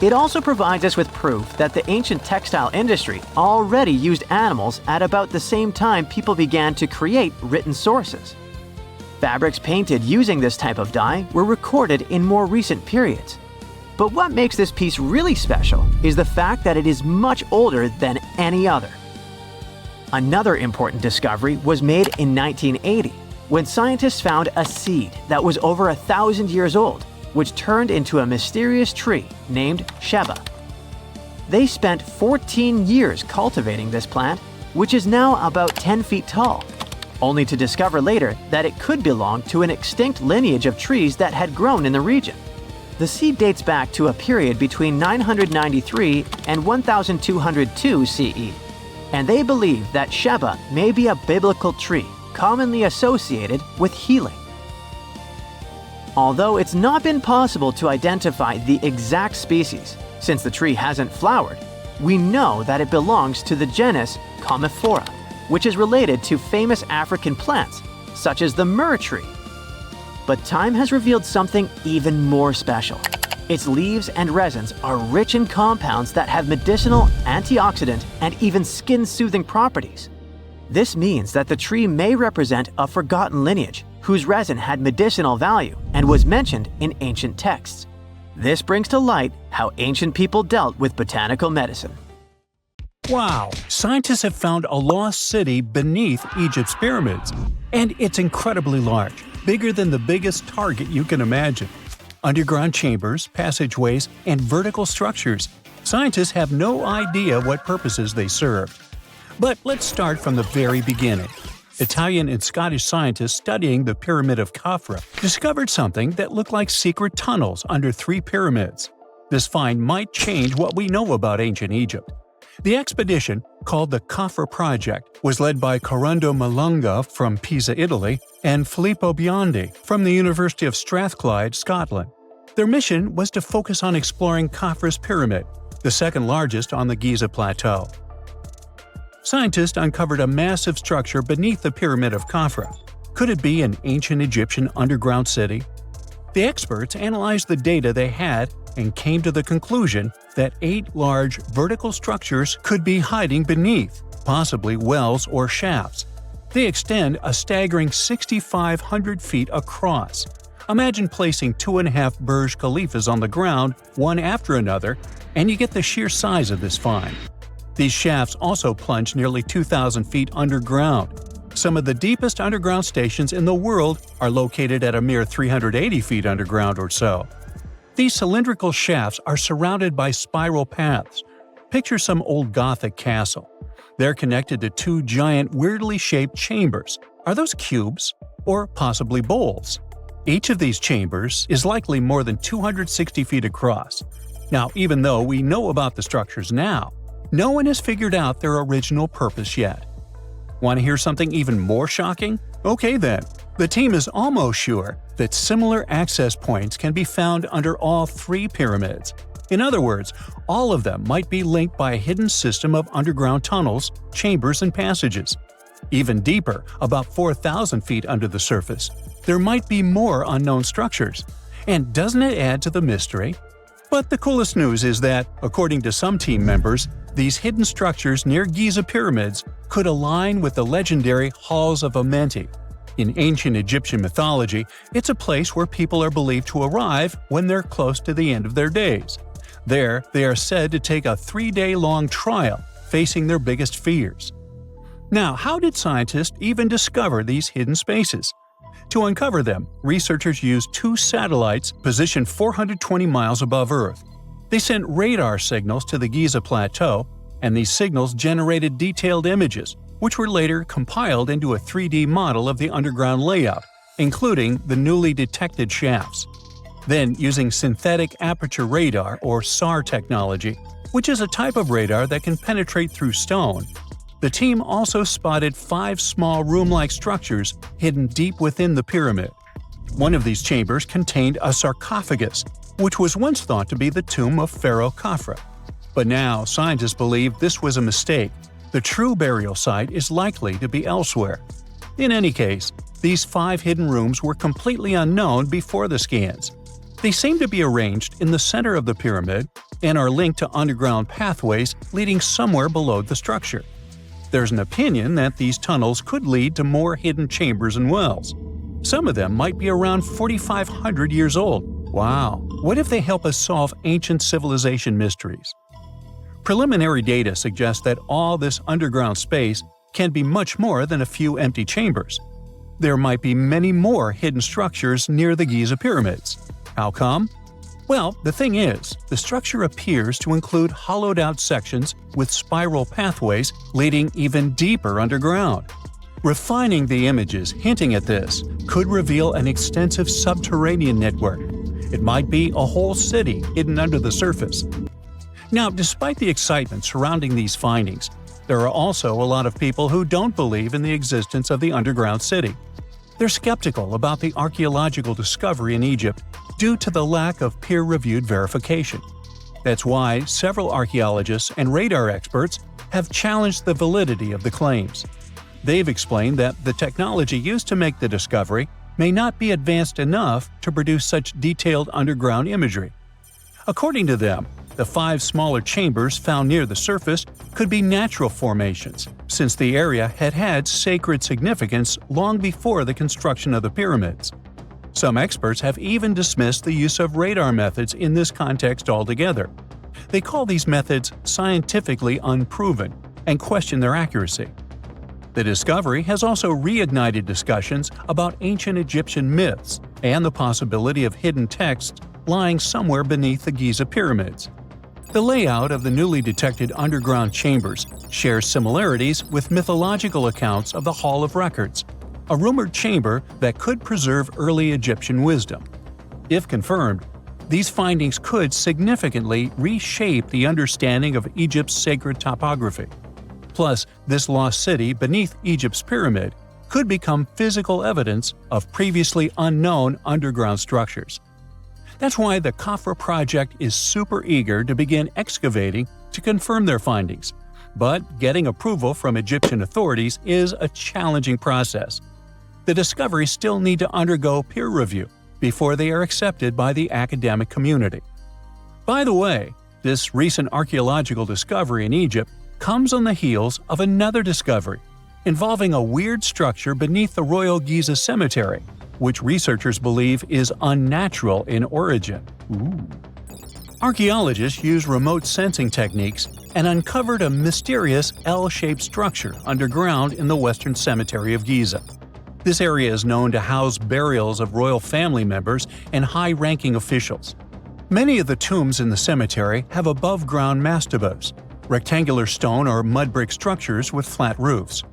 It also provides us with proof that the ancient textile industry already used animals at about the same time people began to create written sources. Fabrics painted using this type of dye were recorded in more recent periods. But what makes this piece really special is the fact that it is much older than any other. Another important discovery was made in 1980, when scientists found a seed that was over 1,000 years old, which turned into a mysterious tree named Sheba. They spent 14 years cultivating this plant, which is now about 10 feet tall, only to discover later that it could belong to an extinct lineage of trees that had grown in the region. The seed dates back to a period between 993 and 1202 CE, and they believe that Sheba may be a biblical tree commonly associated with healing. Although it's not been possible to identify the exact species, since the tree hasn't flowered, we know that it belongs to the genus Commiphora, which is related to famous African plants, such as the myrrh tree. But time has revealed something even more special. Its leaves and resins are rich in compounds that have medicinal, antioxidant, and even skin-soothing properties. This means that the tree may represent a forgotten lineage whose resin had medicinal value and was mentioned in ancient texts. This brings to light how ancient people dealt with botanical medicine. Wow! Scientists have found a lost city beneath Egypt's pyramids. And it's incredibly large, bigger than the biggest target you can imagine. Underground chambers, passageways, and vertical structures. Scientists have no idea what purposes they served. But let's start from the very beginning. Italian and Scottish scientists studying the Pyramid of Khafra discovered something that looked like secret tunnels under 3 pyramids. This find might change what we know about ancient Egypt. The expedition, called the Khafra Project, was led by Corrado Malunga from Pisa, Italy, and Filippo Biondi from the University of Strathclyde, Scotland. Their mission was to focus on exploring Khafra's pyramid, the second largest on the Giza Plateau. Scientists uncovered a massive structure beneath the Pyramid of Khafra. Could it be an ancient Egyptian underground city? The experts analyzed the data they had and came to the conclusion that 8 large vertical structures could be hiding beneath, possibly wells or shafts. They extend a staggering 6,500 feet across. Imagine placing 2.5 Burj Khalifas on the ground, one after another, and you get the sheer size of this find. These shafts also plunge nearly 2,000 feet underground. Some of the deepest underground stations in the world are located at a mere 380 feet underground or so. These cylindrical shafts are surrounded by spiral paths. Picture some old Gothic castle. They're connected to 2 giant, weirdly shaped chambers. Are those cubes? Or possibly bowls? Each of these chambers is likely more than 260 feet across. Now, even though we know about the structures now, no one has figured out their original purpose yet. Want to hear something even more shocking? Okay then. The team is almost sure that similar access points can be found under all 3 pyramids. In other words, all of them might be linked by a hidden system of underground tunnels, chambers, and passages. Even deeper, about 4,000 feet under the surface, there might be more unknown structures. And doesn't it add to the mystery? But the coolest news is that, according to some team members, these hidden structures near Giza pyramids could align with the legendary Halls of Amenti. In ancient Egyptian mythology, it's a place where people are believed to arrive when they're close to the end of their days. There, they are said to take a 3-day-long trial, facing their biggest fears. Now, how did scientists even discover these hidden spaces? To uncover them, researchers used 2 satellites positioned 420 miles above Earth. They sent radar signals to the Giza Plateau, and these signals generated detailed images, which were later compiled into a 3D model of the underground layout, including the newly detected shafts. Then, using synthetic aperture radar or SAR technology, which is a type of radar that can penetrate through stone, the team also spotted 5 small room-like structures hidden deep within the pyramid. One of these chambers contained a sarcophagus, which was once thought to be the tomb of Pharaoh Khafra. But now, scientists believe this was a mistake. The true burial site is likely to be elsewhere. In any case, these 5 hidden rooms were completely unknown before the scans. They seem to be arranged in the center of the pyramid and are linked to underground pathways leading somewhere below the structure. There's an opinion that these tunnels could lead to more hidden chambers and wells. Some of them might be around 4,500 years old. Wow! What if they help us solve ancient civilization mysteries? Preliminary data suggests that all this underground space can be much more than a few empty chambers. There might be many more hidden structures near the Giza pyramids. How come? Well, the thing is, the structure appears to include hollowed-out sections with spiral pathways leading even deeper underground. Refining the images hinting at this could reveal an extensive subterranean network. It might be a whole city hidden under the surface. Now, despite the excitement surrounding these findings, there are also a lot of people who don't believe in the existence of the underground city. They're skeptical about the archaeological discovery in Egypt due to the lack of peer-reviewed verification. That's why several archaeologists and radar experts have challenged the validity of the claims. They've explained that the technology used to make the discovery may not be advanced enough to produce such detailed underground imagery. According to them, the 5 smaller chambers found near the surface could be natural formations, since the area had had sacred significance long before the construction of the pyramids. Some experts have even dismissed the use of radar methods in this context altogether. They call these methods scientifically unproven and question their accuracy. The discovery has also reignited discussions about ancient Egyptian myths and the possibility of hidden texts lying somewhere beneath the Giza pyramids. The layout of the newly detected underground chambers shares similarities with mythological accounts of the Hall of Records, a rumored chamber that could preserve early Egyptian wisdom. If confirmed, these findings could significantly reshape the understanding of Egypt's sacred topography. Plus, this lost city beneath Egypt's pyramid could become physical evidence of previously unknown underground structures. That's why the Khafra project is super eager to begin excavating to confirm their findings. But getting approval from Egyptian authorities is a challenging process. The discoveries still need to undergo peer review before they are accepted by the academic community. By the way, this recent archaeological discovery in Egypt comes on the heels of another discovery involving a weird structure beneath the Royal Giza Cemetery, which researchers believe is unnatural in origin. Archaeologists use remote sensing techniques and uncovered a mysterious L-shaped structure underground in the Western Cemetery of Giza. This area is known to house burials of royal family members and high-ranking officials. Many of the tombs in the cemetery have above-ground mastabas, rectangular stone or mud brick structures with flat roofs.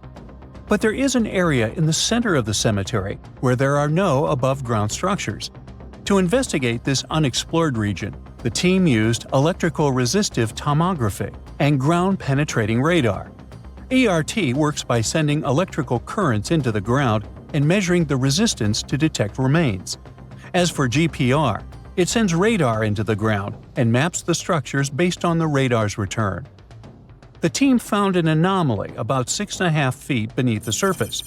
But there is an area in the center of the cemetery where there are no above-ground structures. To investigate this unexplored region, the team used electrical resistive tomography and ground-penetrating radar. ERT works by sending electrical currents into the ground and measuring the resistance to detect remains. As for GPR, it sends radar into the ground and maps the structures based on the radar's return. The team found an anomaly about 6.5 feet beneath the surface.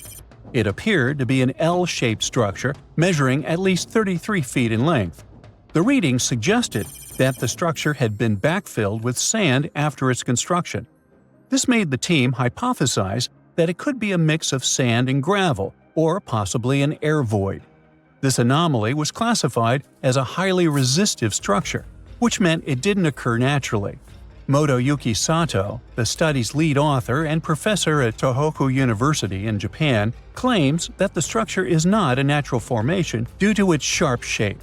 It appeared to be an L-shaped structure measuring at least 33 feet in length. The readings suggested that the structure had been backfilled with sand after its construction. This made the team hypothesize that it could be a mix of sand and gravel, or possibly an air void. This anomaly was classified as a highly resistive structure, which meant it didn't occur naturally. Motoyuki Sato, the study's lead author and professor at Tohoku University in Japan, claims that the structure is not a natural formation due to its sharp shape.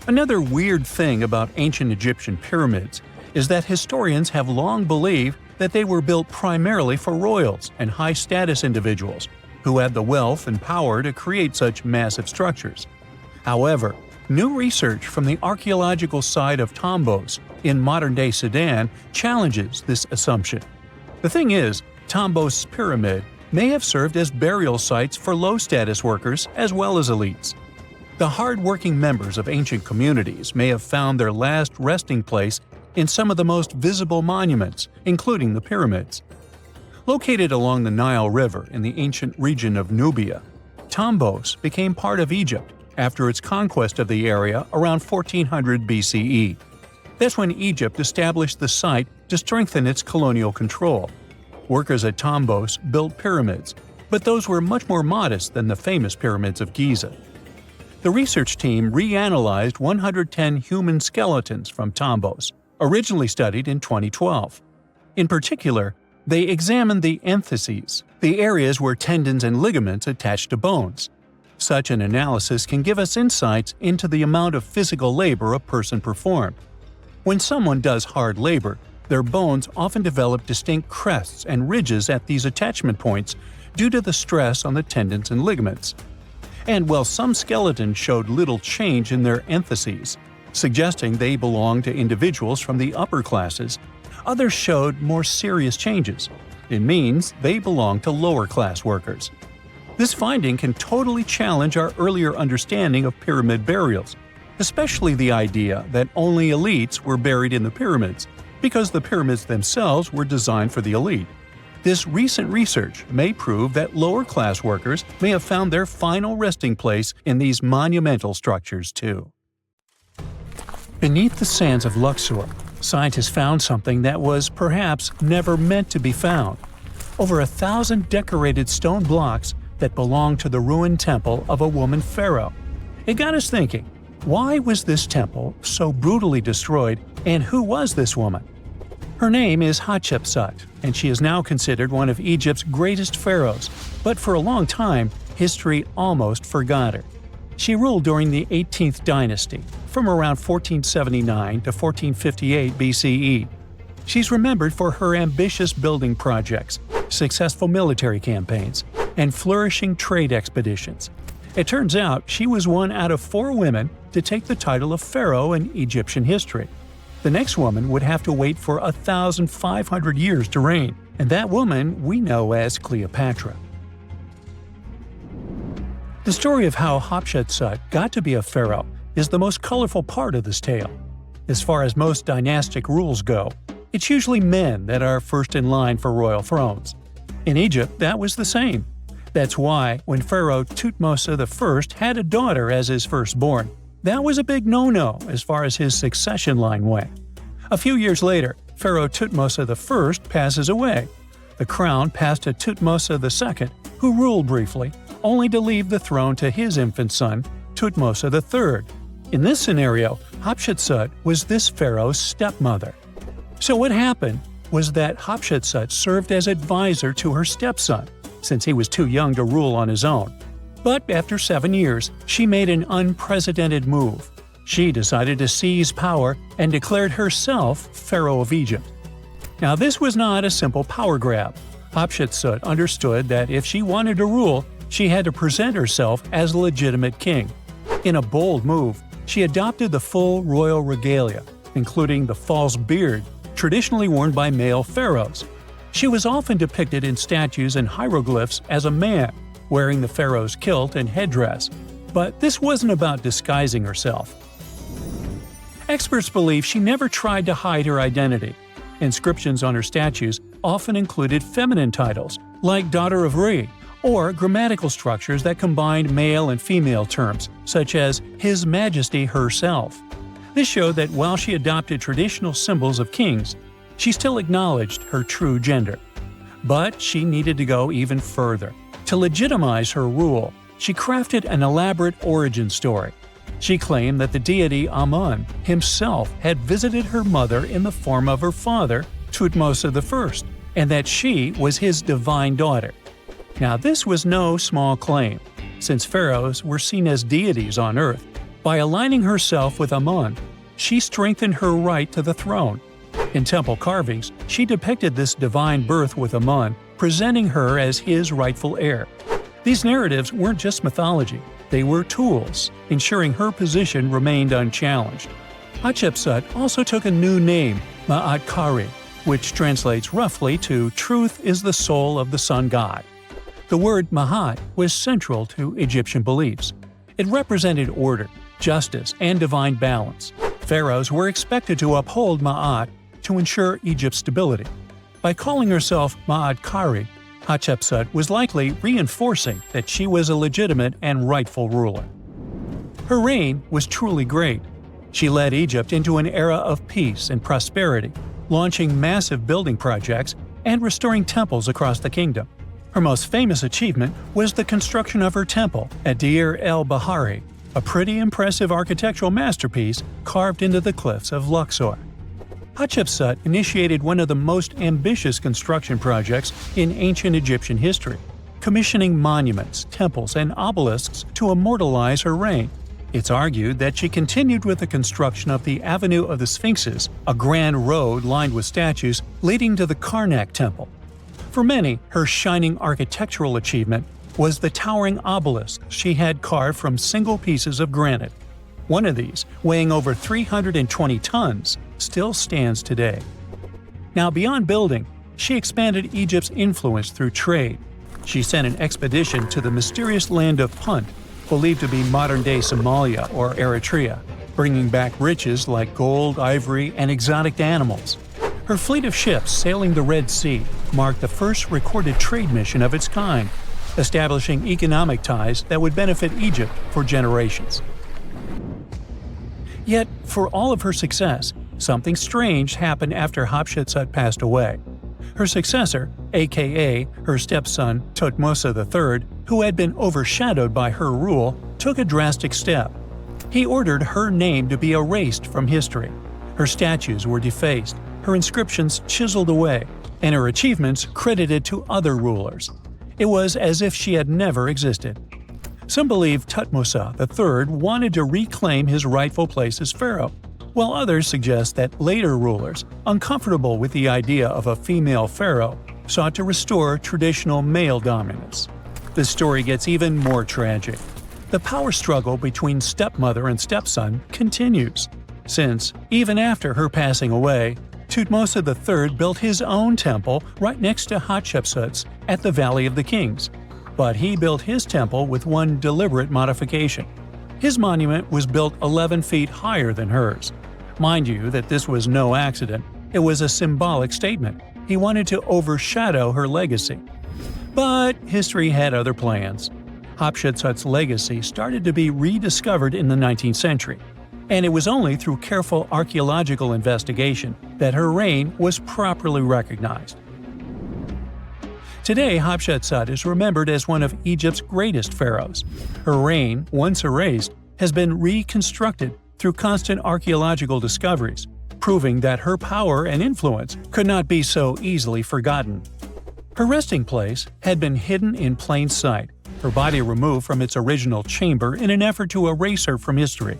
Another weird thing about ancient Egyptian pyramids is that historians have long believed that they were built primarily for royals and high-status individuals who had the wealth and power to create such massive structures. However, new research from the archaeological site of Tombos in modern-day Sudan challenges this assumption. The thing is, Tombos' pyramid may have served as burial sites for low-status workers as well as elites. The hard-working members of ancient communities may have found their last resting place in some of the most visible monuments, including the pyramids. Located along the Nile River in the ancient region of Nubia, Tombos became part of Egypt after its conquest of the area around 1400 BCE. That's when Egypt established the site to strengthen its colonial control. Workers at Tombos built pyramids, but those were much more modest than the famous pyramids of Giza. The research team reanalyzed 110 human skeletons from Tombos, originally studied in 2012. In particular, they examined the entheses, the areas where tendons and ligaments attach to bones. Such an analysis can give us insights into the amount of physical labor a person performed. When someone does hard labor, their bones often develop distinct crests and ridges at these attachment points due to the stress on the tendons and ligaments. And while some skeletons showed little change in their entheses, suggesting they belonged to individuals from the upper classes, others showed more serious changes. It means they belong to lower-class workers. This finding can totally challenge our earlier understanding of pyramid burials, especially the idea that only elites were buried in the pyramids, because the pyramids themselves were designed for the elite. This recent research may prove that lower-class workers may have found their final resting place in these monumental structures too. Beneath the sands of Luxor, scientists found something that was perhaps never meant to be found. Over 1,000 decorated stone blocks that belonged to the ruined temple of a woman pharaoh. It got us thinking, why was this temple so brutally destroyed, and who was this woman? Her name is Hatshepsut, and she is now considered one of Egypt's greatest pharaohs, but for a long time, history almost forgot her. She ruled during the 18th dynasty, from around 1479 to 1458 BCE. She's remembered for her ambitious building projects, successful military campaigns, and flourishing trade expeditions. It turns out she was one out of 4 women to take the title of pharaoh in Egyptian history. The next woman would have to wait for 1,500 years to reign, and that woman we know as Cleopatra. The story of how Hatshepsut got to be a pharaoh is the most colorful part of this tale. As far as most dynastic rules go, it's usually men that are first in line for royal thrones. In Egypt, that was the same. That's why, when Pharaoh Thutmose I had a daughter as his firstborn, that was a big no-no as far as his succession line went. A few years later, Pharaoh Thutmose I passes away. The crown passed to Thutmose II, who ruled briefly, only to leave the throne to his infant son, Thutmose III. In this scenario, Hatshepsut was this pharaoh's stepmother. So what happened was that Hatshepsut served as advisor to her stepson, since he was too young to rule on his own. But after 7 years, she made an unprecedented move. She decided to seize power and declared herself Pharaoh of Egypt. Now this was not a simple power grab. Hatshepsut understood that if she wanted to rule, she had to present herself as a legitimate king. In a bold move, she adopted the full royal regalia, including the false beard, traditionally worn by male pharaohs. She was often depicted in statues and hieroglyphs as a man, wearing the pharaoh's kilt and headdress. But this wasn't about disguising herself. Experts believe she never tried to hide her identity. Inscriptions on her statues often included feminine titles, like Daughter of Re, or grammatical structures that combined male and female terms, such as His Majesty herself. This showed that while she adopted traditional symbols of kings, she still acknowledged her true gender. But she needed to go even further. To legitimize her rule, she crafted an elaborate origin story. She claimed that the deity Amun himself had visited her mother in the form of her father, Thutmose I, and that she was his divine daughter. Now this was no small claim, since pharaohs were seen as deities on earth. By aligning herself with Amun, she strengthened her right to the throne. In temple carvings, she depicted this divine birth with Amun, presenting her as his rightful heir. These narratives weren't just mythology, they were tools, ensuring her position remained unchallenged. Hatshepsut also took a new name, Ma'at-Kari, which translates roughly to "Truth is the soul of the sun god." The word Ma'at was central to Egyptian beliefs. It represented order, justice, and divine balance. Pharaohs were expected to uphold Ma'at to ensure Egypt's stability. By calling herself Ma'at-Kari, Hatshepsut was likely reinforcing that she was a legitimate and rightful ruler. Her reign was truly great. She led Egypt into an era of peace and prosperity, launching massive building projects and restoring temples across the kingdom. Her most famous achievement was the construction of her temple at Deir el-Bahari, a pretty impressive architectural masterpiece carved into the cliffs of Luxor. Hatshepsut initiated one of the most ambitious construction projects in ancient Egyptian history, commissioning monuments, temples, and obelisks to immortalize her reign. It's argued that she continued with the construction of the Avenue of the Sphinxes, a grand road lined with statues leading to the Karnak Temple. For many, her shining architectural achievement was the towering obelisk she had carved from single pieces of granite. One of these, weighing over 320 tons, still stands today. Now, beyond building, she expanded Egypt's influence through trade. She sent an expedition to the mysterious land of Punt, believed to be modern-day Somalia or Eritrea, bringing back riches like gold, ivory, and exotic animals. Her fleet of ships sailing the Red Sea marked the first recorded trade mission of its kind, establishing economic ties that would benefit Egypt for generations. Yet, for all of her success, something strange happened after Hatshepsut passed away. Her successor, aka her stepson Thutmose III, who had been overshadowed by her rule, took a drastic step. He ordered her name to be erased from history. Her statues were defaced, her inscriptions chiseled away, and her achievements credited to other rulers. It was as if she had never existed. Some believe Thutmose III wanted to reclaim his rightful place as pharaoh, while others suggest that later rulers, uncomfortable with the idea of a female pharaoh, sought to restore traditional male dominance. The story gets even more tragic. The power struggle between stepmother and stepson continues, since, even after her passing away, Thutmose III built his own temple right next to Hatshepsut's at the Valley of the Kings. But he built his temple with one deliberate modification. His monument was built 11 feet higher than hers. Mind you that this was no accident, it was a symbolic statement. He wanted to overshadow her legacy. But history had other plans. Hatshepsut's legacy started to be rediscovered in the 19th century, and it was only through careful archaeological investigation that her reign was properly recognized. Today, Hatshepsut is remembered as one of Egypt's greatest pharaohs. Her reign, once erased, has been reconstructed through constant archaeological discoveries, proving that her power and influence could not be so easily forgotten. Her resting place had been hidden in plain sight, her body removed from its original chamber in an effort to erase her from history.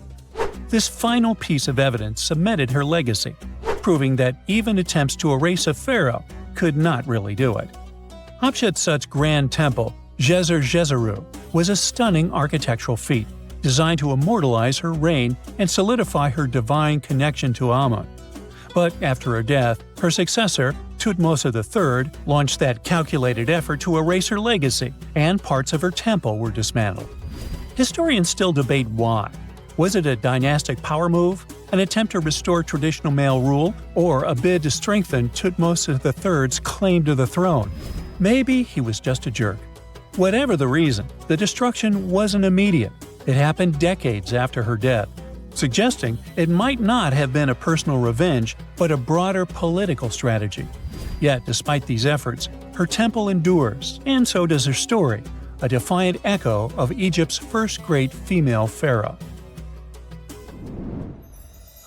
This final piece of evidence cemented her legacy, proving that even attempts to erase a pharaoh could not really do it. Hatshepsut's grand temple, Djeser-Djeseru, was a stunning architectural feat, designed to immortalize her reign and solidify her divine connection to Amun. But after her death, her successor, Thutmose III, launched that calculated effort to erase her legacy, and parts of her temple were dismantled. Historians still debate why. Was it a dynastic power move, an attempt to restore traditional male rule, or a bid to strengthen Thutmose III's claim to the throne? Maybe he was just a jerk. Whatever the reason, the destruction wasn't immediate. It happened decades after her death, suggesting it might not have been a personal revenge, but a broader political strategy. Yet, despite these efforts, her temple endures, and so does her story, a defiant echo of Egypt's first great female pharaoh.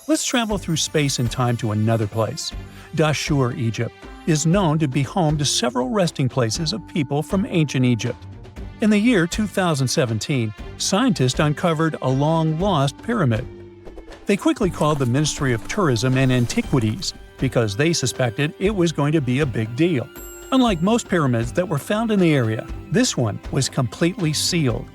Let's travel through space and time to another place. Dashur, Egypt, is known to be home to several resting places of people from ancient Egypt. In the year 2017, scientists uncovered a long-lost pyramid. They quickly called the Ministry of Tourism and Antiquities because they suspected it was going to be a big deal. Unlike most pyramids that were found in the area, this one was completely sealed.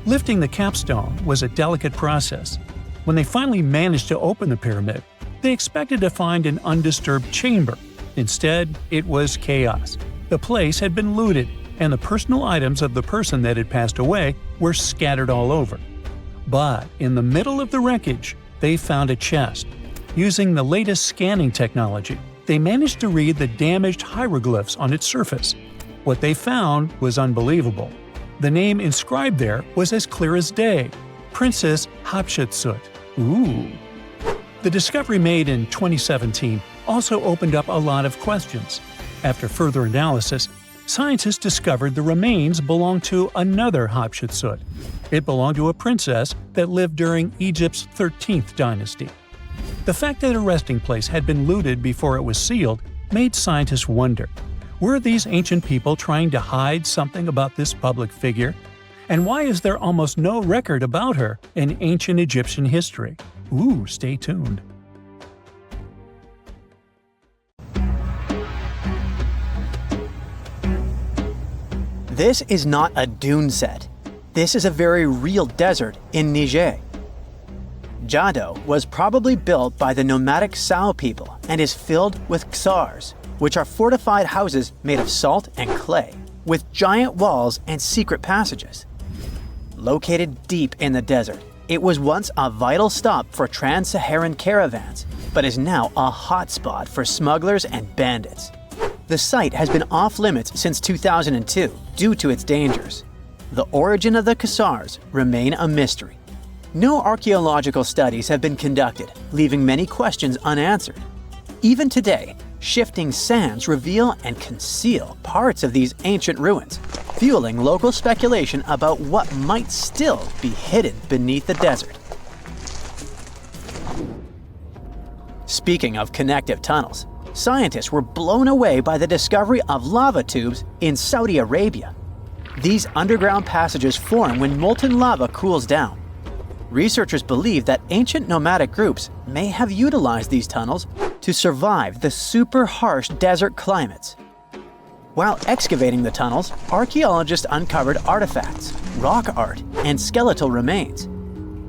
Lifting the capstone was a delicate process. When they finally managed to open the pyramid, they expected to find an undisturbed chamber. Instead, it was chaos. The place had been looted, and the personal items of the person that had passed away were scattered all over. But in the middle of the wreckage, they found a chest. Using the latest scanning technology, they managed to read the damaged hieroglyphs on its surface. What they found was unbelievable. The name inscribed there was as clear as day: Princess Hatshepsut. Ooh. The discovery made in 2017 also opened up a lot of questions. After further analysis, scientists discovered the remains belonged to another Hatshepsut. It belonged to a princess that lived during Egypt's 13th dynasty. The fact that her resting place had been looted before it was sealed made scientists wonder, were these ancient people trying to hide something about this public figure? And why is there almost no record about her in ancient Egyptian history? Ooh, stay tuned. This is not a dune set. This is a very real desert in Niger. Jado was probably built by the nomadic Sao people and is filled with ksars, which are fortified houses made of salt and clay, with giant walls and secret passages. Located deep in the desert, it was once a vital stop for trans-Saharan caravans, but is now a hotspot for smugglers and bandits. The site has been off-limits since 2002 due to its dangers. The origin of the Khazars remain a mystery. No archaeological studies have been conducted, leaving many questions unanswered. Even today, shifting sands reveal and conceal parts of these ancient ruins, fueling local speculation about what might still be hidden beneath the desert. Speaking of connective tunnels, scientists were blown away by the discovery of lava tubes in Saudi Arabia. These underground passages form when molten lava cools down. Researchers believe that ancient nomadic groups may have utilized these tunnels to survive the super harsh desert climates. While excavating the tunnels, archaeologists uncovered artifacts, rock art, and skeletal remains.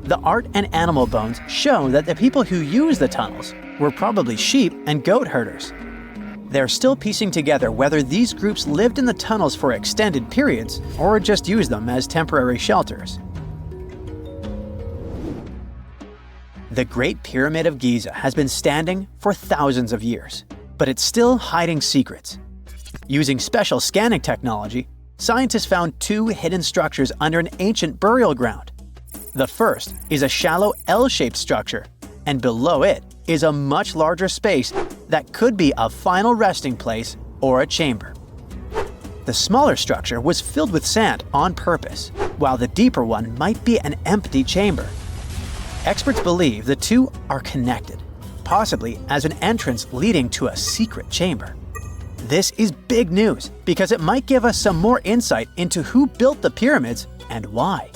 The art and animal bones show that the people who used the tunnels were probably sheep and goat herders. They're still piecing together whether these groups lived in the tunnels for extended periods or just used them as temporary shelters. The Great Pyramid of Giza has been standing for thousands of years, but it's still hiding secrets. Using special scanning technology, scientists found two hidden structures under an ancient burial ground. The first is a shallow L-shaped structure, and below it is a much larger space that could be a final resting place or a chamber. The smaller structure was filled with sand on purpose, while the deeper one might be an empty chamber. Experts believe the two are connected, possibly as an entrance leading to a secret chamber. This is big news because it might give us some more insight into who built the pyramids and why.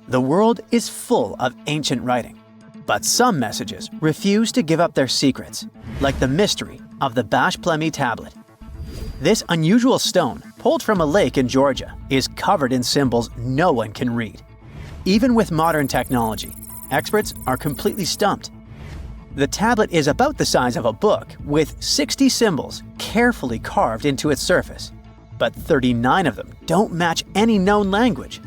The world is full of ancient writing, but some messages refuse to give up their secrets, like the mystery of the Bashplemi tablet. This unusual stone, pulled from a lake in Georgia, is covered in symbols no one can read. Even with modern technology, experts are completely stumped. The tablet is about the size of a book, with 60 symbols carefully carved into its surface, but 39 of them don't match any known language.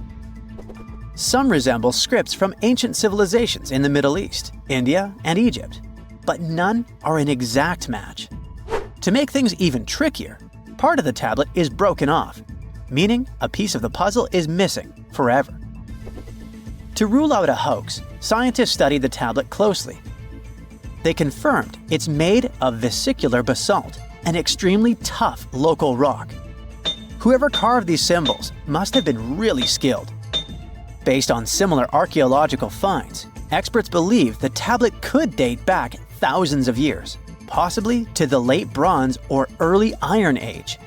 Some resemble scripts from ancient civilizations in the Middle East, India, and Egypt, but none are an exact match. To make things even trickier, part of the tablet is broken off, meaning a piece of the puzzle is missing forever. To rule out a hoax, scientists studied the tablet closely. They confirmed it's made of vesicular basalt, an extremely tough local rock. Whoever carved these symbols must have been really skilled. Based on similar archaeological finds, experts believe the tablet could date back thousands of years, possibly to the late Bronze or early Iron Age.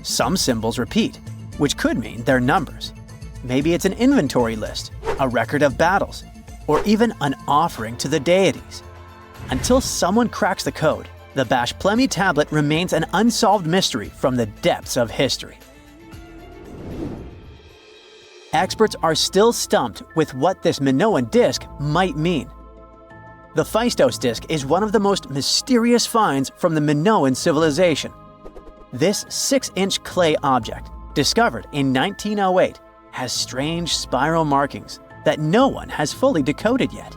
Some symbols repeat, which could mean they're numbers. Maybe it's an inventory list, a record of battles, or even an offering to the deities. Until someone cracks the code, the Bashplemi tablet remains an unsolved mystery from the depths of history. Experts are still stumped with what this Minoan disc might mean. The Phaistos disc is one of the most mysterious finds from the Minoan civilization. This 6-inch clay object, discovered in 1908, has strange spiral markings that no one has fully decoded yet.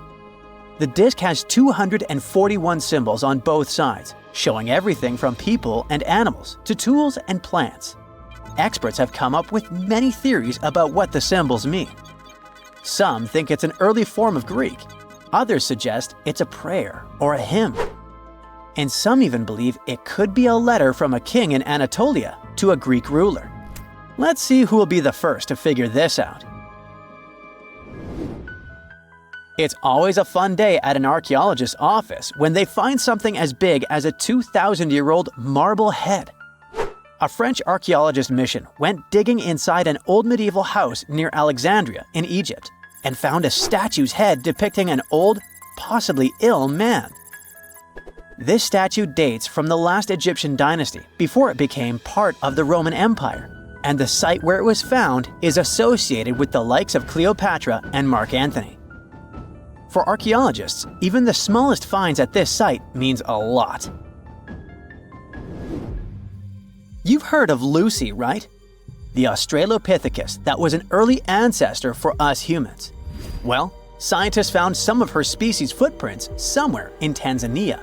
The disc has 241 symbols on both sides, showing everything from people and animals to tools and plants. Experts have come up with many theories about what the symbols mean. Some think it's an early form of Greek. Others suggest it's a prayer or a hymn. And some even believe it could be a letter from a king in Anatolia to a Greek ruler. Let's see who will be the first to figure this out. It's always a fun day at an archaeologist's office when they find something as big as a 2,000-year-old marble head. A French archaeologist mission went digging inside an old medieval house near Alexandria in Egypt and found a statue's head depicting an old, possibly ill man. This statue dates from the last Egyptian dynasty before it became part of the Roman Empire, and the site where it was found is associated with the likes of Cleopatra and Mark Antony. For archaeologists, even the smallest finds at this site means a lot. You've heard of Lucy, right? The Australopithecus that was an early ancestor for us humans. Well, scientists found some of her species' footprints somewhere in Tanzania.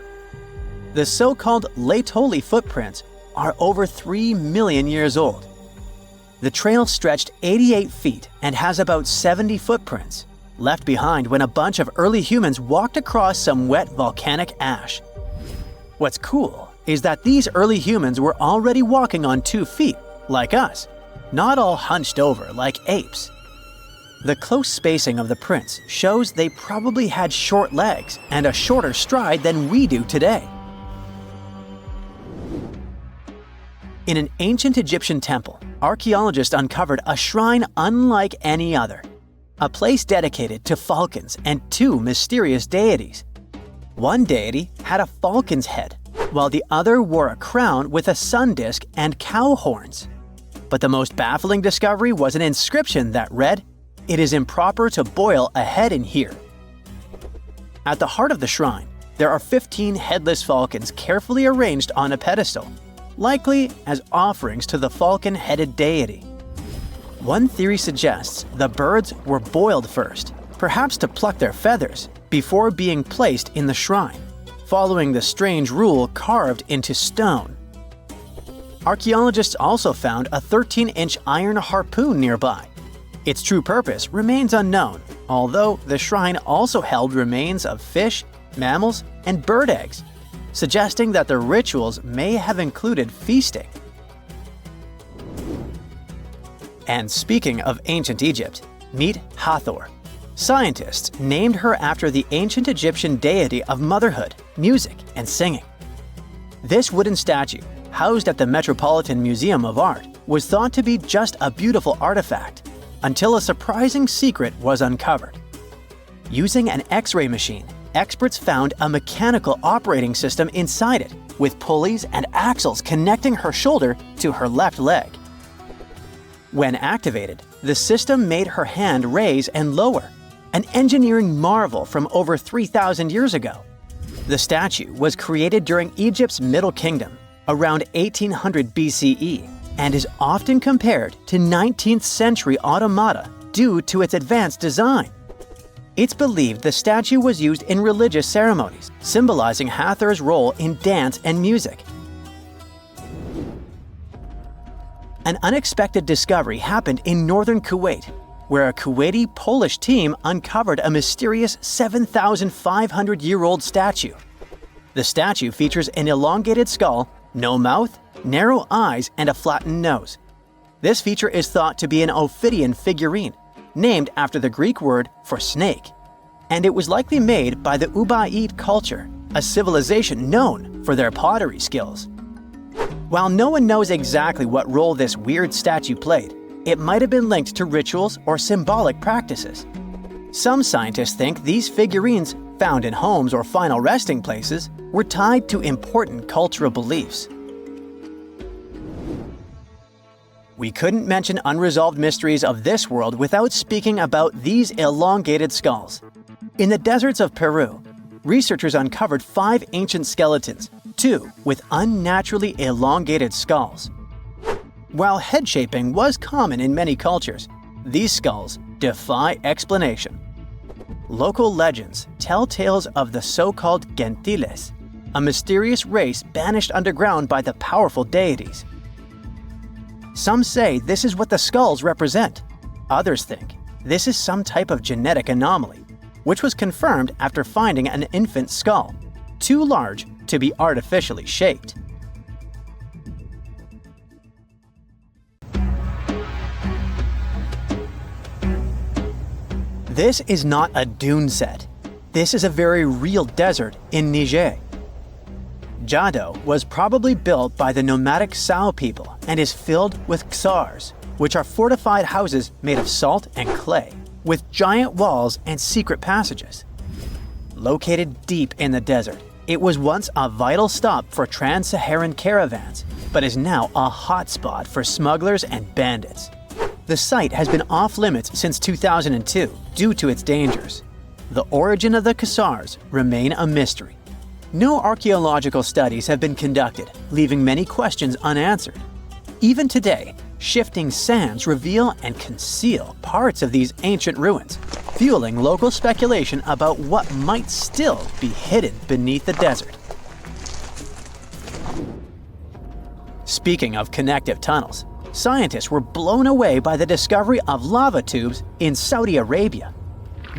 The so-called Laetoli footprints are over 3 million years old. The trail stretched 88 feet and has about 70 footprints, left behind when a bunch of early humans walked across some wet volcanic ash. What's cool is that these early humans were already walking on 2 feet, like us, not all hunched over like apes. The close spacing of the prints shows they probably had short legs and a shorter stride than we do today. In an ancient Egyptian temple, archaeologists uncovered a shrine unlike any other, a place dedicated to falcons and 2 mysterious deities. One deity had a falcon's head, while the other wore a crown with a sun disk and cow horns. But the most baffling discovery was an inscription that read, "It is improper to boil a head in here." At the heart of the shrine, there are 15 headless falcons carefully arranged on a pedestal, likely as offerings to the falcon-headed deity. One theory suggests the birds were boiled first, perhaps to pluck their feathers, before being placed in the shrine, following the strange rule carved into stone. Archaeologists also found a 13-inch iron harpoon nearby. Its true purpose remains unknown, although the shrine also held remains of fish, mammals, and bird eggs, suggesting that the rituals may have included feasting. And speaking of ancient Egypt, meet Hathor. Scientists named her after the ancient Egyptian deity of motherhood, music, and singing. This wooden statue, housed at the Metropolitan Museum of Art, was thought to be just a beautiful artifact, until a surprising secret was uncovered. Using an X-ray machine, experts found a mechanical operating system inside it, with pulleys and axles connecting her shoulder to her left leg. When activated, the system made her hand raise and lower, an engineering marvel from over 3,000 years ago. The statue was created during Egypt's Middle Kingdom, around 1800 BCE, and is often compared to 19th century automata due to its advanced design. It's believed the statue was used in religious ceremonies, symbolizing Hathor's role in dance and music. An unexpected discovery happened in northern Kuwait, where a Kuwaiti-Polish team uncovered a mysterious 7,500-year-old statue. The statue features an elongated skull, no mouth, narrow eyes, and a flattened nose. This feature is thought to be an Ophidian figurine, named after the Greek word for snake, and it was likely made by the Ubaid culture, a civilization known for their pottery skills. While no one knows exactly what role this weird statue played, it might have been linked to rituals or symbolic practices. Some scientists think these figurines, found in homes or final resting places, were tied to important cultural beliefs. We couldn't mention unresolved mysteries of this world without speaking about these elongated skulls. In the deserts of Peru, researchers uncovered 5 ancient skeletons, 2 with unnaturally elongated skulls. While head shaping was common in many cultures, these skulls defy explanation. Local legends tell tales of the so-called Gentiles, a mysterious race banished underground by the powerful deities. Some say this is what the skulls represent. Others think this is some type of genetic anomaly, which was confirmed after finding an infant skull, too large to be artificially shaped. This is not a dune set. This is a very real desert in Niger. Jado was probably built by the nomadic Sao people and is filled with ksars, which are fortified houses made of salt and clay, with giant walls and secret passages. Located deep in the desert, it was once a vital stop for trans-Saharan caravans, but is now a hotspot for smugglers and bandits. The site has been off-limits since 2002 due to its dangers. The origin of the ksars remain a mystery. No archaeological studies have been conducted, leaving many questions unanswered. Even today, shifting sands reveal and conceal parts of these ancient ruins, fueling local speculation about what might still be hidden beneath the desert. Speaking of connective tunnels, scientists were blown away by the discovery of lava tubes in Saudi Arabia.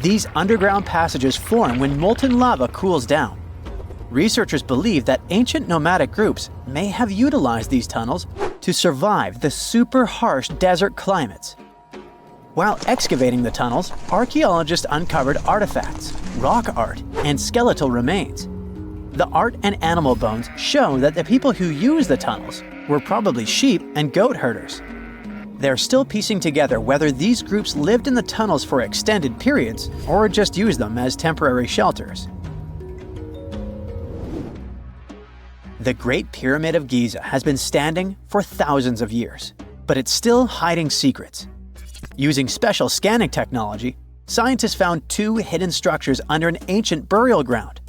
These underground passages form when molten lava cools down. Researchers believe that ancient nomadic groups may have utilized these tunnels to survive the super harsh desert climates. While excavating the tunnels, archaeologists uncovered artifacts, rock art, and skeletal remains. The art and animal bones show that the people who used the tunnels were probably sheep and goat herders. They're still piecing together whether these groups lived in the tunnels for extended periods or just used them as temporary shelters. The Great Pyramid of Giza has been standing for thousands of years, but it's still hiding secrets. Using special scanning technology, scientists found two hidden structures under an ancient burial ground.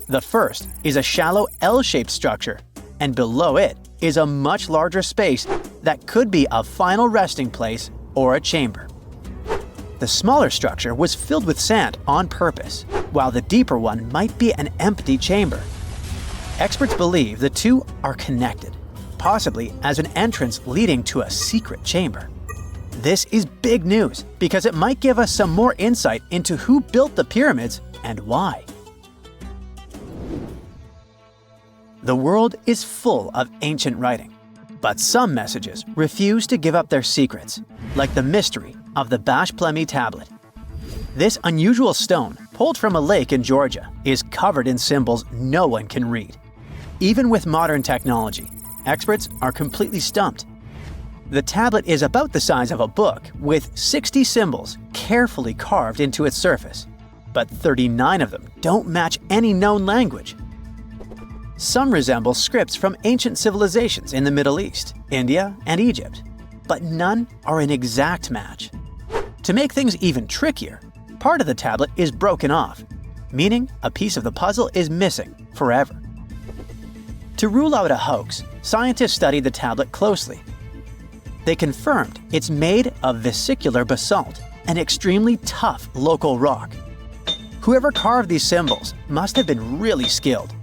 The first is a shallow L-shaped structure, and below it is a much larger space that could be a final resting place or a chamber. The smaller structure was filled with sand on purpose, while the deeper one might be an empty chamber. Experts believe the two are connected, possibly as an entrance leading to a secret chamber. This is big news because it might give us some more insight into who built the pyramids and why. The world is full of ancient writing, but some messages refuse to give up their secrets, like the mystery of the Bashplemi tablet. This unusual stone, pulled from a lake in Georgia, is covered in symbols no one can read. Even with modern technology, experts are completely stumped. The tablet is about the size of a book, with 60 symbols carefully carved into its surface, but 39 of them don't match any known language. Some resemble scripts from ancient civilizations in the Middle East, India, and Egypt, but none are an exact match. To make things even trickier, part of the tablet is broken off, meaning a piece of the puzzle is missing forever. To rule out a hoax, scientists studied the tablet closely. They confirmed it's made of vesicular basalt, an extremely tough local rock. Whoever carved these symbols must have been really skilled.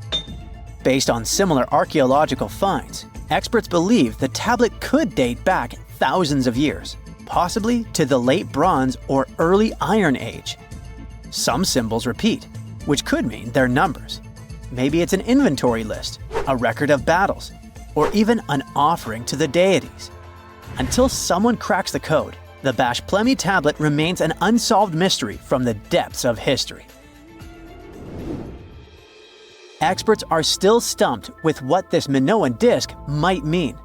Based on similar archaeological finds, experts believe the tablet could date back thousands of years, possibly to the late Bronze or early Iron Age. Some symbols repeat, which could mean they're numbers. Maybe it's an inventory list, a record of battles, or even an offering to the deities. Until someone cracks the code, the Bashplemi tablet remains an unsolved mystery from the depths of history. Experts are still stumped with what this Minoan disk might mean.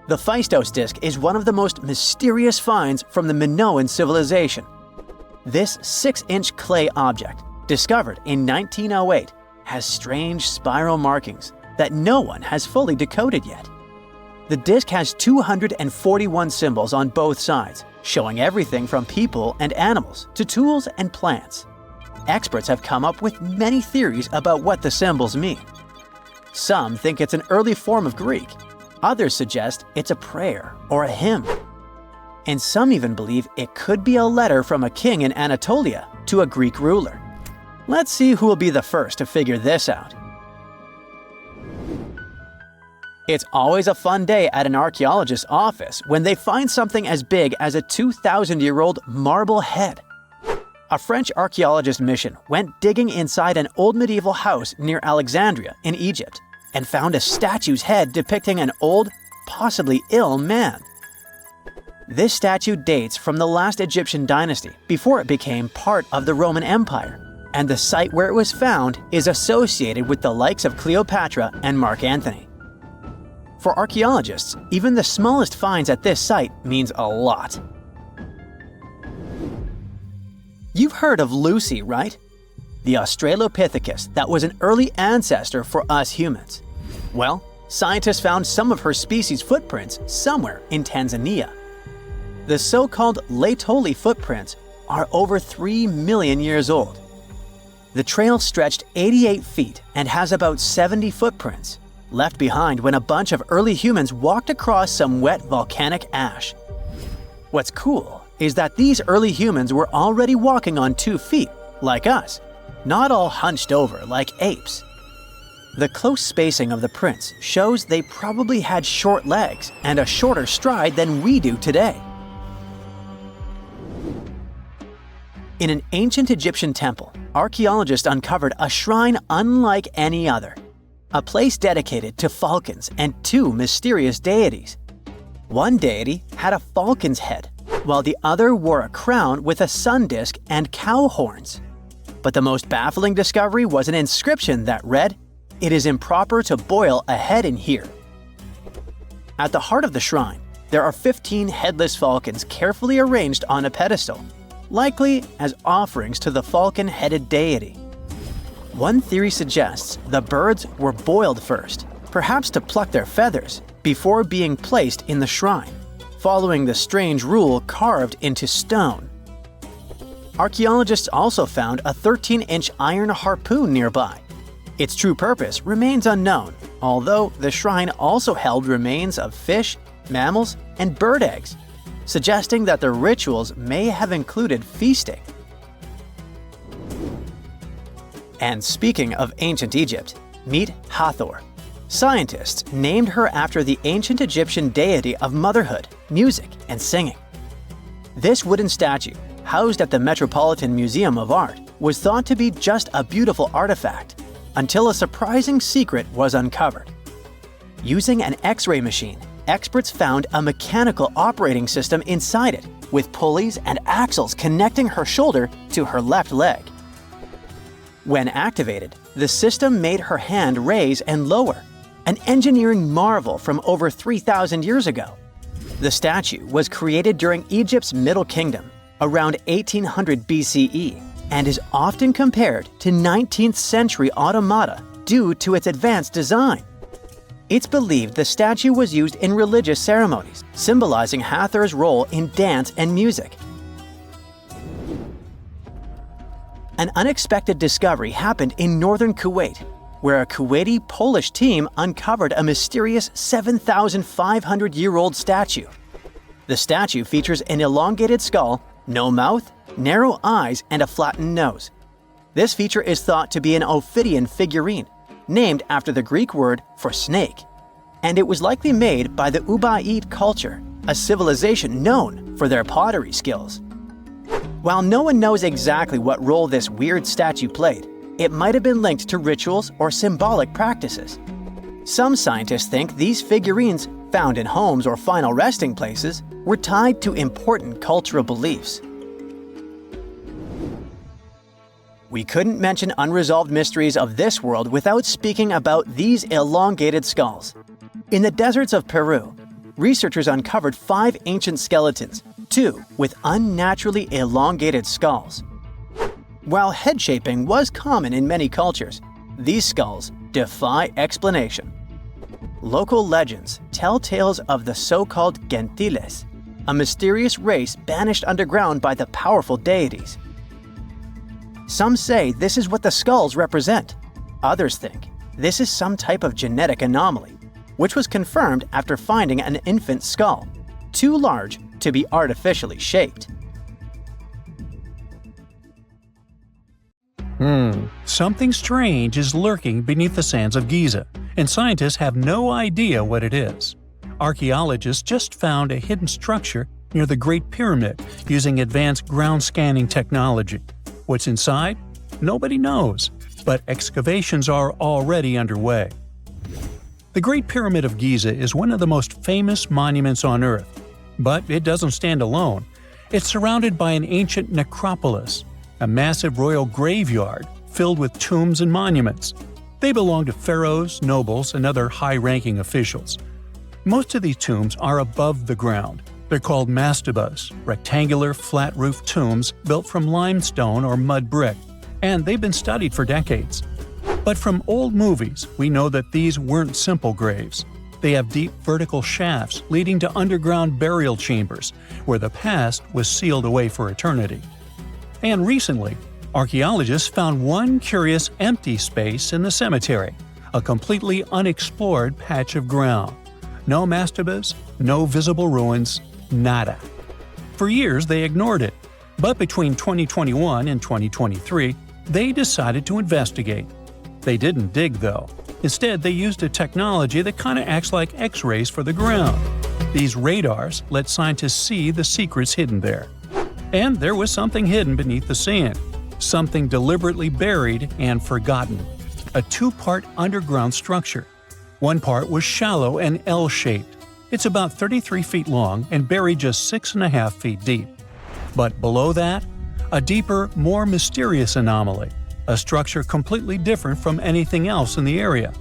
The Phaistos disk is one of the most mysterious finds from the Minoan civilization. This 6-inch clay object, discovered in 1908, has strange spiral markings that no one has fully decoded yet. The disk has 241 symbols on both sides, showing everything from people and animals to tools and plants. Experts have come up with many theories about what the symbols mean. Some think it's an early form of Greek. Others suggest it's a prayer or a hymn. And some even believe it could be a letter from a king in Anatolia to a Greek ruler. Let's see who will be the first to figure this out. It's always a fun day at an archaeologist's office when they find something as big as a 2,000-year-old marble head. A French archaeologist mission went digging inside an old medieval house near Alexandria in Egypt and found a statue's head depicting an old, possibly ill man. This statue dates from the last Egyptian dynasty before it became part of the Roman Empire, and the site where it was found is associated with the likes of Cleopatra and Mark Antony. For archaeologists, even the smallest finds at this site means a lot. You've heard of Lucy, right? The Australopithecus that was an early ancestor for us humans. Well, scientists found some of her species' footprints somewhere in Tanzania. The so-called Laetoli footprints are over 3 million years old. The trail stretched 88 feet and has about 70 footprints, left behind when a bunch of early humans walked across some wet volcanic ash. What's cool is that these early humans were already walking on 2 feet, like us, not all hunched over like apes. The close spacing of the prints shows they probably had short legs and a shorter stride than we do today. In an ancient Egyptian temple, archaeologists uncovered a shrine unlike any other, a place dedicated to falcons and two mysterious deities. One deity had a falcon's head, while the other wore a crown with a sun disk and cow horns. But the most baffling discovery was an inscription that read, "It is improper to boil a head in here." At the heart of the shrine, there are 15 headless falcons carefully arranged on a pedestal, likely as offerings to the falcon-headed deity. One theory suggests the birds were boiled first, perhaps to pluck their feathers, before being placed in the shrine, following the strange rule carved into stone. Archaeologists also found a 13-inch iron harpoon nearby. Its true purpose remains unknown, although the shrine also held remains of fish, mammals, and bird eggs, suggesting that the rituals may have included feasting. And speaking of ancient Egypt, meet Hathor. Scientists named her after the ancient Egyptian deity of motherhood, music, and singing. This wooden statue, housed at the Metropolitan Museum of Art, was thought to be just a beautiful artifact, until a surprising secret was uncovered. Using an X-ray machine, experts found a mechanical operating system inside it, with pulleys and axles connecting her shoulder to her left leg. When activated, the system made her hand raise and lower, an engineering marvel from over 3,000 years ago. The statue was created during Egypt's Middle Kingdom, around 1800 BCE, and is often compared to 19th century automata due to its advanced design. It's believed the statue was used in religious ceremonies, symbolizing Hathor's role in dance and music. An unexpected discovery happened in northern Kuwait, where a Kuwaiti Polish team uncovered a mysterious 7,500-year-old statue. The statue features an elongated skull, no mouth, narrow eyes, and a flattened nose. This feature is thought to be an Ophidian figurine, named after the Greek word for snake, and it was likely made by the Ubaid culture, a civilization known for their pottery skills. While no one knows exactly what role this weird statue played, it might have been linked to rituals or symbolic practices. Some scientists think these figurines, found in homes or final resting places, were tied to important cultural beliefs. We couldn't mention unresolved mysteries of this world without speaking about these elongated skulls. In the deserts of Peru, researchers uncovered 5 ancient skeletons, 2 with unnaturally elongated skulls. While head shaping was common in many cultures, these skulls defy explanation. Local legends tell tales of the so-called gentiles, a mysterious race banished underground by the powerful deities. Some say this is what the skulls represent. Others think this is some type of genetic anomaly, which was confirmed after finding an infant skull, too large to be artificially shaped. Something strange is lurking beneath the sands of Giza, and scientists have no idea what it is. Archaeologists just found a hidden structure near the Great Pyramid using advanced ground scanning technology. What's inside? Nobody knows, but excavations are already underway. The Great Pyramid of Giza is one of the most famous monuments on Earth, but it doesn't stand alone. It's surrounded by an ancient necropolis, a massive royal graveyard filled with tombs and monuments. They belong to pharaohs, nobles, and other high-ranking officials. Most of these tombs are above the ground. They're called mastabas, rectangular, flat-roofed tombs built from limestone or mud brick, and they've been studied for decades. But from old movies, we know that these weren't simple graves. They have deep vertical shafts leading to underground burial chambers, where the past was sealed away for eternity. And recently, archaeologists found one curious empty space in the cemetery, a completely unexplored patch of ground. No mastabas, no visible ruins, nada. For years they ignored it, but between 2021 and 2023, they decided to investigate. They didn't dig though. Instead, they used a technology that kind of acts like X-rays for the ground. These radars let scientists see the secrets hidden there. And there was something hidden beneath the sand, something deliberately buried and forgotten. A two-part underground structure. One part was shallow and L-shaped. It's about 33 feet long and buried just 6.5 feet deep. But below that, a deeper, more mysterious anomaly, a structure completely different from anything else in the area.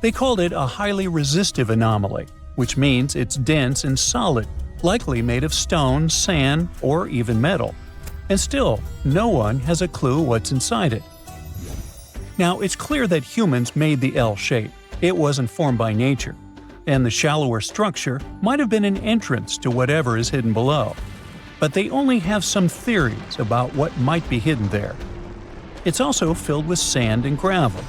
They called it a highly resistive anomaly, which means it's dense and solid, likely made of stone, sand, or even metal. And still, no one has a clue what's inside it. Now, it's clear that humans made the L shape. It wasn't formed by nature. And the shallower structure might have been an entrance to whatever is hidden below. But they only have some theories about what might be hidden there. It's also filled with sand and gravel.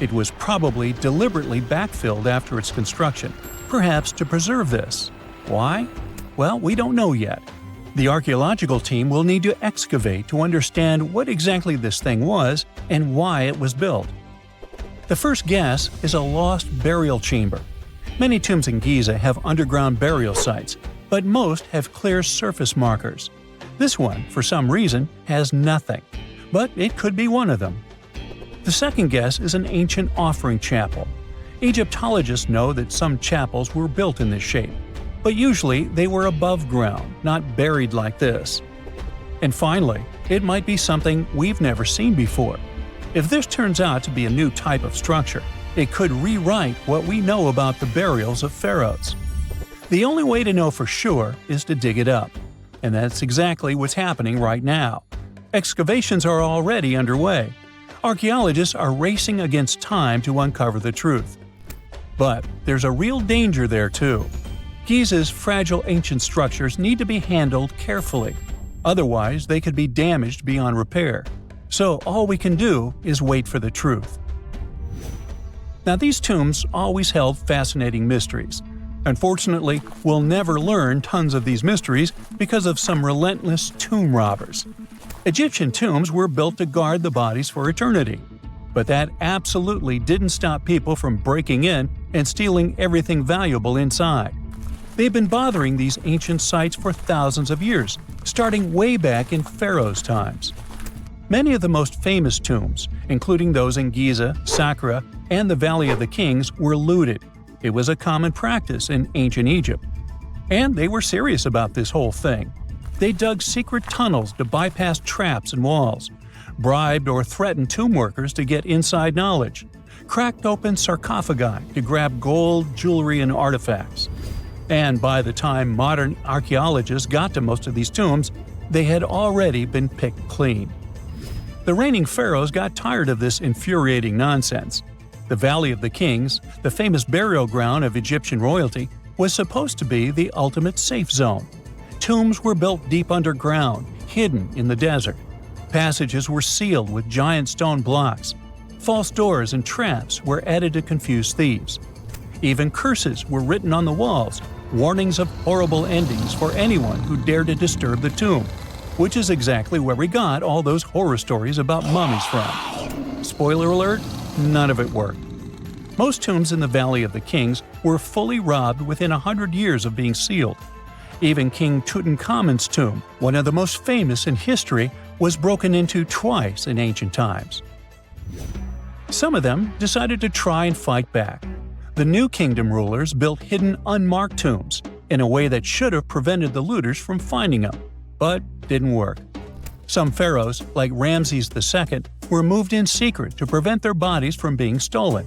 It was probably deliberately backfilled after its construction, perhaps to preserve this. Why? Well, we don't know yet. The archaeological team will need to excavate to understand what exactly this thing was and why it was built. The first guess is a lost burial chamber. Many tombs in Giza have underground burial sites, but most have clear surface markers. This one, for some reason, has nothing, but it could be one of them. The second guess is an ancient offering chapel. Egyptologists know that some chapels were built in this shape, but usually they were above ground, not buried like this. And finally, it might be something we've never seen before. If this turns out to be a new type of structure, it could rewrite what we know about the burials of pharaohs. The only way to know for sure is to dig it up, and that's exactly what's happening right now. Excavations are already underway. Archaeologists are racing against time to uncover the truth. But there's a real danger there too. Giza's fragile ancient structures need to be handled carefully. Otherwise, they could be damaged beyond repair. So all we can do is wait for the truth. Now, these tombs always held fascinating mysteries. Unfortunately, we'll never learn tons of these mysteries because of some relentless tomb robbers. Egyptian tombs were built to guard the bodies for eternity. But that absolutely didn't stop people from breaking in and stealing everything valuable inside. They've been bothering these ancient sites for thousands of years, starting way back in pharaohs' times. Many of the most famous tombs, including those in Giza, Saqqara, and the Valley of the Kings, were looted. It was a common practice in ancient Egypt. And they were serious about this whole thing. They dug secret tunnels to bypass traps and walls, bribed or threatened tomb workers to get inside knowledge, cracked open sarcophagi to grab gold, jewelry, and artifacts. And by the time modern archaeologists got to most of these tombs, they had already been picked clean. The reigning pharaohs got tired of this infuriating nonsense. The Valley of the Kings, the famous burial ground of Egyptian royalty, was supposed to be the ultimate safe zone. Tombs were built deep underground, hidden in the desert. Passages were sealed with giant stone blocks. False doors and traps were added to confuse thieves. Even curses were written on the walls, warnings of horrible endings for anyone who dared to disturb the tomb, which is exactly where we got all those horror stories about mummies from. Spoiler alert, none of it worked. Most tombs in the Valley of the Kings were fully robbed within 100 years of being sealed. Even King Tutankhamen's tomb, one of the most famous in history, was broken into twice in ancient times. Some of them decided to try and fight back. The New Kingdom rulers built hidden unmarked tombs in a way that should have prevented the looters from finding them, but didn't work. Some pharaohs, like Ramses II, were moved in secret to prevent their bodies from being stolen.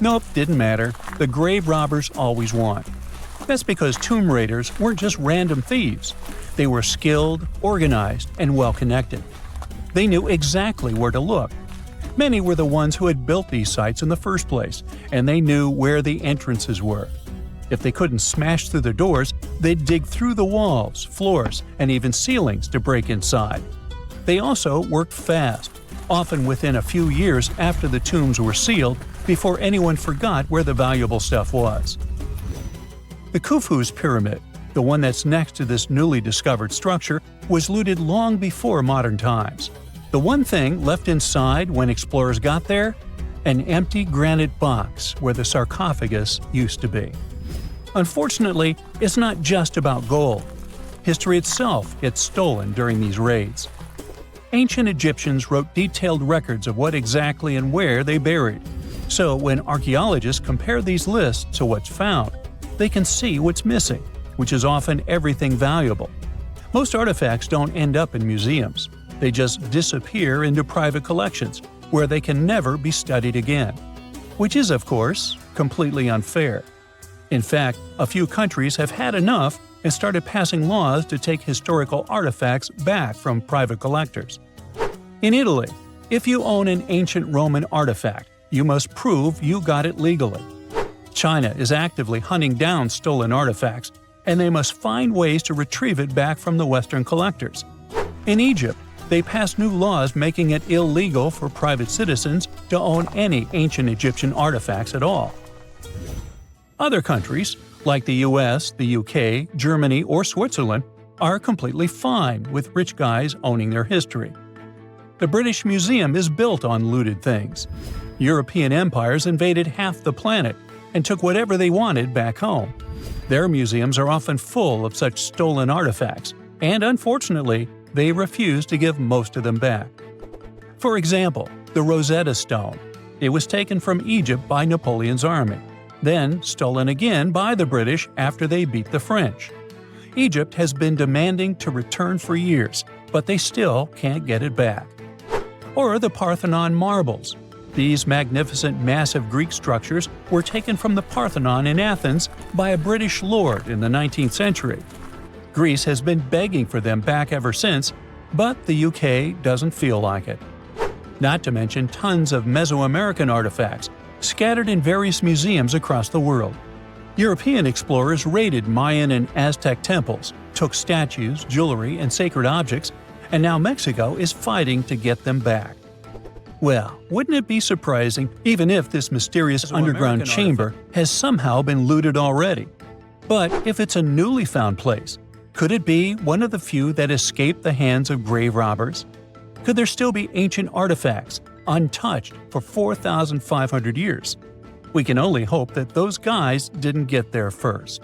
Nope, didn't matter. The grave robbers always won. That's because tomb raiders weren't just random thieves. They were skilled, organized, and well-connected. They knew exactly where to look. Many were the ones who had built these sites in the first place, and they knew where the entrances were. If they couldn't smash through the doors, they'd dig through the walls, floors, and even ceilings to break inside. They also worked fast, often within a few years after the tombs were sealed, before anyone forgot where the valuable stuff was. The Khufu's pyramid, the one that's next to this newly discovered structure, was looted long before modern times. The one thing left inside when explorers got there? an empty granite box where the sarcophagus used to be. Unfortunately, it's not just about gold. History itself gets stolen during these raids. Ancient Egyptians wrote detailed records of what exactly and where they buried. So when archaeologists compare these lists to what's found, they can see what's missing, which is often everything valuable. Most artifacts don't end up in museums. They just disappear into private collections, where they can never be studied again. Which is, of course, completely unfair. In fact, a few countries have had enough and started passing laws to take historical artifacts back from private collectors. In Italy, if you own an ancient Roman artifact, you must prove you got it legally. China is actively hunting down stolen artifacts, and they must find ways to retrieve it back from the Western collectors. In Egypt, they passed new laws making it illegal for private citizens to own any ancient Egyptian artifacts at all. Other countries, like the US, the UK, Germany, or Switzerland, are completely fine with rich guys owning their history. The British Museum is built on looted things. European empires invaded half the planet and took whatever they wanted back home. Their museums are often full of such stolen artifacts, and unfortunately, they refuse to give most of them back. For example, the Rosetta Stone. It was taken from Egypt by Napoleon's army, then stolen again by the British after they beat the French. Egypt has been demanding to return for years, but they still can't get it back. Or the Parthenon marbles. These magnificent massive Greek structures were taken from the Parthenon in Athens by a British lord in the 19th century. Greece has been begging for them back ever since, but the UK doesn't feel like it. Not to mention tons of Mesoamerican artifacts scattered in various museums across the world. European explorers raided Mayan and Aztec temples, took statues, jewelry, and sacred objects, and now Mexico is fighting to get them back. Well, wouldn't it be surprising even if this mysterious underground chamber has somehow been looted already? But if it's a newly found place, could it be one of the few that escaped the hands of grave robbers? Could there still be ancient artifacts, untouched for 4,500 years? We can only hope that those guys didn't get there first.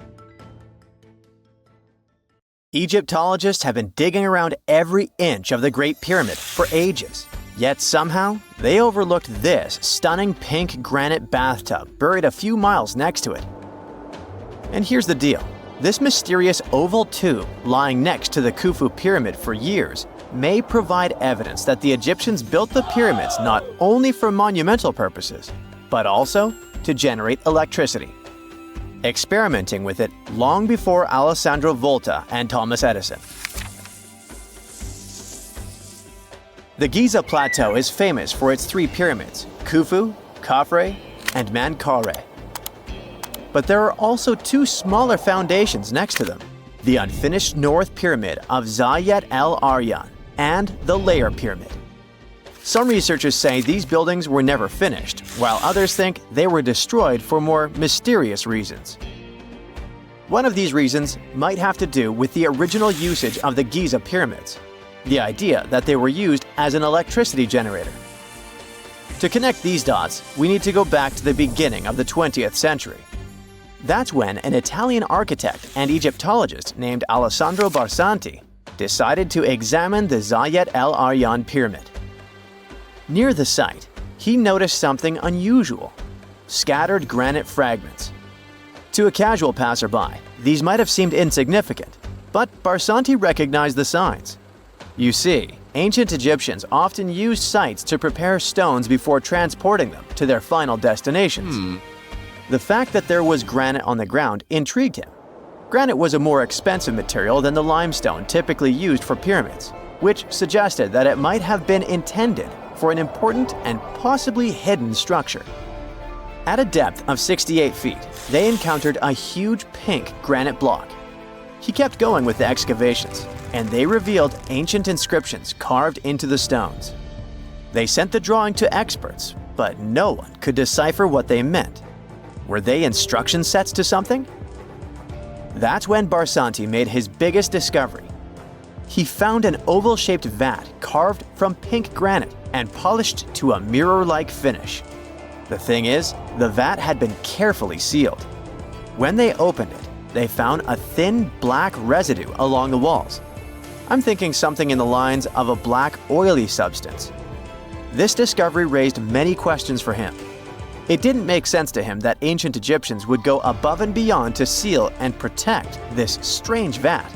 Egyptologists have been digging around every inch of the Great Pyramid for ages. Yet somehow, they overlooked this stunning pink granite bathtub buried a few miles next to it. And here's the deal. This mysterious oval tube lying next to the Khufu pyramid for years may provide evidence that the Egyptians built the pyramids not only for monumental purposes, but also to generate electricity, experimenting with it long before Alessandro Volta and Thomas Edison. The Giza Plateau is famous for its three pyramids, Khufu, Khafre, and Menkaure. But there are also two smaller foundations next to them, the unfinished North Pyramid of Zayat el-Aryan and the Layer Pyramid. Some researchers say these buildings were never finished, while others think they were destroyed for more mysterious reasons. One of these reasons might have to do with the original usage of the Giza pyramids, the idea that they were used as an electricity generator. To connect these dots, we need to go back to the beginning of the 20th century. That's when an Italian architect and Egyptologist named Alessandro Barsanti decided to examine the Zayat el-Aryan pyramid. Near the site, he noticed something unusual: scattered granite fragments. To a casual passerby, these might have seemed insignificant, but Barsanti recognized the signs. You see, ancient Egyptians often used sites to prepare stones before transporting them to their final destinations. The fact that there was granite on the ground intrigued him. Granite was a more expensive material than the limestone typically used for pyramids, which suggested that it might have been intended for an important and possibly hidden structure. At a depth of 68 feet, they encountered a huge pink granite block. He kept going with the excavations, and they revealed ancient inscriptions carved into the stones. They sent the drawing to experts, but no one could decipher what they meant. Were they instruction sets to something? That's when Barsanti made his biggest discovery. He found an oval-shaped vat carved from pink granite and polished to a mirror-like finish. The thing is, the vat had been carefully sealed. When they opened it, they found a thin black residue along the walls. I'm thinking something in the lines of a black oily substance. This discovery raised many questions for him. It didn't make sense to him that ancient Egyptians would go above and beyond to seal and protect this strange vat.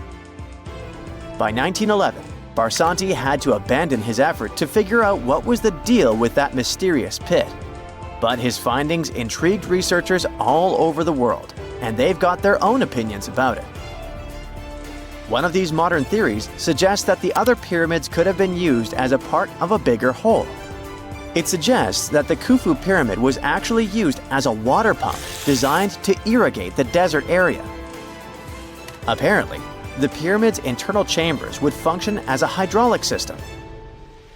By 1911, Barsanti had to abandon his effort to figure out what was the deal with that mysterious pit. But his findings intrigued researchers all over the world, and they've got their own opinions about it. One of these modern theories suggests that the other pyramids could have been used as a part of a bigger whole. It suggests that the Khufu pyramid was actually used as a water pump designed to irrigate the desert area. Apparently, the pyramid's internal chambers would function as a hydraulic system.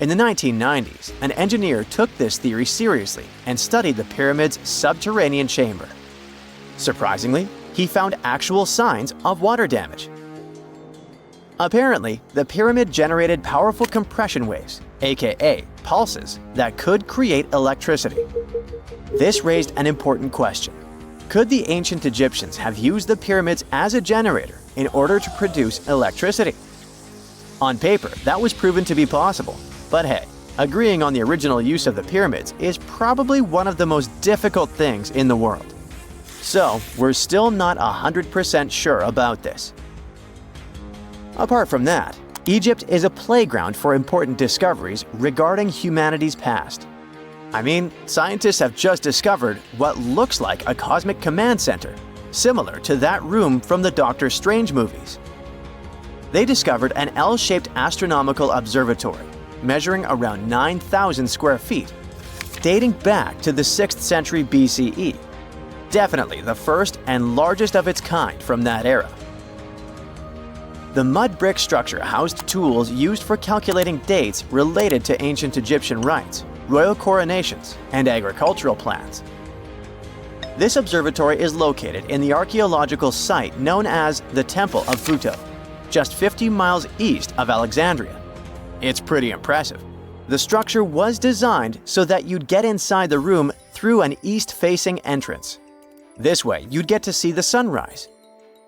In the 1990s, an engineer took this theory seriously and studied the pyramid's subterranean chamber. Surprisingly, he found actual signs of water damage. Apparently, the pyramid generated powerful compression waves, aka pulses, that could create electricity. This raised an important question. Could the ancient Egyptians have used the pyramids as a generator in order to produce electricity? On paper, that was proven to be possible, but hey, agreeing on the original use of the pyramids is probably one of the most difficult things in the world. So, we're still not 100% sure about this. Apart from that, Egypt is a playground for important discoveries regarding humanity's past. I mean, scientists have just discovered what looks like a cosmic command center, similar to that room from the Doctor Strange movies. They discovered an L-shaped astronomical observatory, measuring around 9,000 square feet, dating back to the 6th century BCE. Definitely the first and largest of its kind from that era. The mud brick structure housed tools used for calculating dates related to ancient Egyptian rites, royal coronations, and agricultural plans. This observatory is located in the archaeological site known as the Temple of Futo, just 50 miles east of Alexandria. It's pretty impressive. The structure was designed so that you'd get inside the room through an east-facing entrance. This way, you'd get to see the sunrise.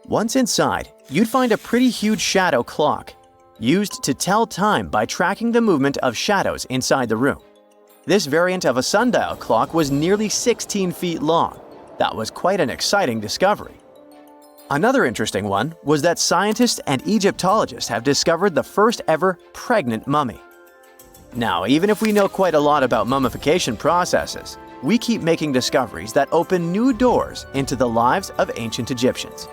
Once inside, you'd find a pretty huge shadow clock, used to tell time by tracking the movement of shadows inside the room. This variant of a sundial clock was nearly 16 feet long. That was quite an exciting discovery. Another interesting one was that scientists and Egyptologists have discovered the first ever pregnant mummy. Now, even if we know quite a lot about mummification processes, we keep making discoveries that open new doors into the lives of ancient Egyptians.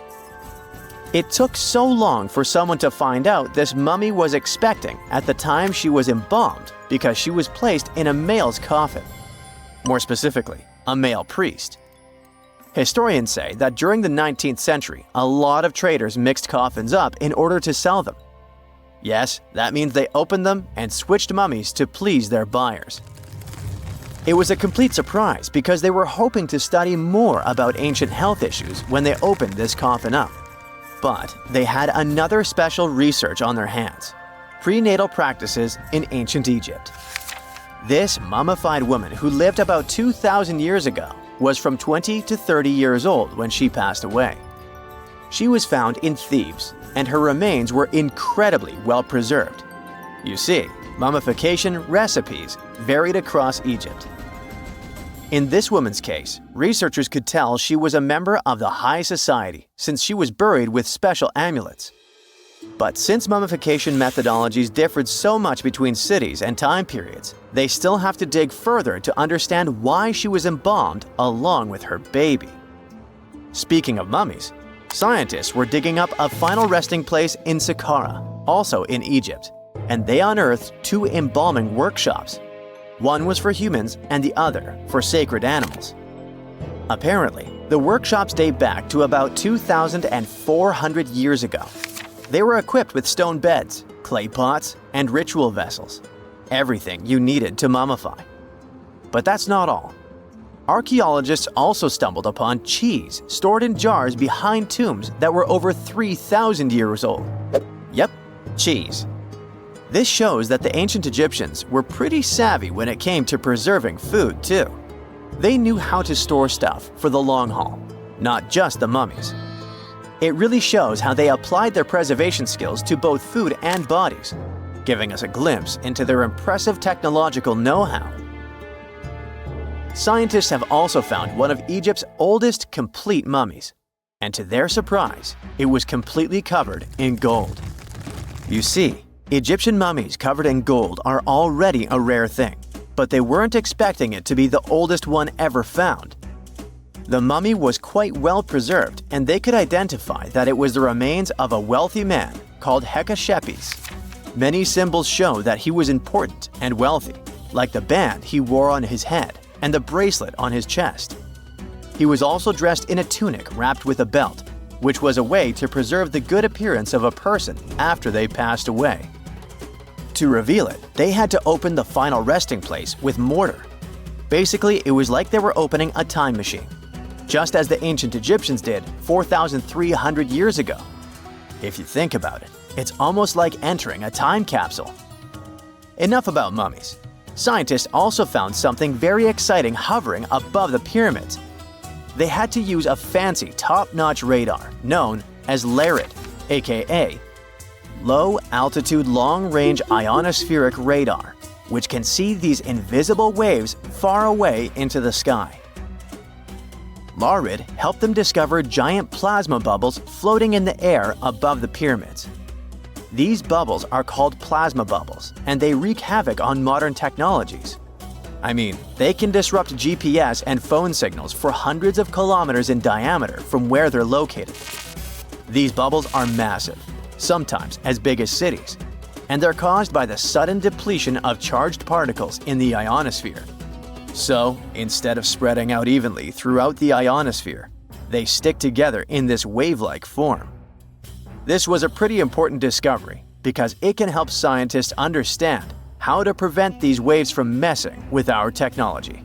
It took so long for someone to find out this mummy was expecting at the time she was embalmed because she was placed in a male's coffin. More specifically, a male priest. Historians say that during the 19th century, a lot of traders mixed coffins up in order to sell them. Yes, that means they opened them and switched mummies to please their buyers. It was a complete surprise because they were hoping to study more about ancient health issues when they opened this coffin up. But they had another special research on their hands: prenatal practices in ancient Egypt. This mummified woman who lived about 2,000 years ago was from 20 to 30 years old when she passed away. She was found in Thebes, and her remains were incredibly well preserved. You see, mummification recipes varied across Egypt. In this woman's case, researchers could tell she was a member of the high society since she was buried with special amulets. But since mummification methodologies differed so much between cities and time periods, they still have to dig further to understand why she was embalmed along with her baby. Speaking of mummies, scientists were digging up a final resting place in Saqqara, also in Egypt, and they unearthed two embalming workshops. One was for humans and the other for sacred animals. Apparently, the workshops date back to about 2,400 years ago. They were equipped with stone beds, clay pots, and ritual vessels. Everything you needed to mummify. But that's not all. Archaeologists also stumbled upon cheese stored in jars behind tombs that were over 3,000 years old. Yep, cheese. This shows that the ancient Egyptians were pretty savvy when it came to preserving food, too. They knew how to store stuff for the long haul, not just the mummies. It really shows how they applied their preservation skills to both food and bodies, giving us a glimpse into their impressive technological know-how. Scientists have also found one of Egypt's oldest complete mummies, and to their surprise, it was completely covered in gold. You see, Egyptian mummies covered in gold are already a rare thing, but they weren't expecting it to be the oldest one ever found. The mummy was quite well preserved, and they could identify that it was the remains of a wealthy man called Hekashepes. Many symbols show that he was important and wealthy, like the band he wore on his head and the bracelet on his chest. He was also dressed in a tunic wrapped with a belt, which was a way to preserve the good appearance of a person after they passed away. To reveal it, they had to open the final resting place with mortar. Basically, it was like they were opening a time machine, just as the ancient Egyptians did 4,300 years ago. If you think about it, it's almost like entering a time capsule. Enough about mummies. Scientists also found something very exciting hovering above the pyramids. They had to use a fancy top-notch radar known as LARID, aka Low Altitude Long Range Ionospheric Radar, which can see these invisible waves far away into the sky. LARID helped them discover giant plasma bubbles floating in the air above the pyramids. These bubbles are called plasma bubbles, and they wreak havoc on modern technologies. I mean, they can disrupt GPS and phone signals for hundreds of kilometers in diameter from where they're located. These bubbles are massive, sometimes as big as cities, and they're caused by the sudden depletion of charged particles in the ionosphere. So, instead of spreading out evenly throughout the ionosphere, they stick together in this wave-like form. This was a pretty important discovery because it can help scientists understand how to prevent these waves from messing with our technology.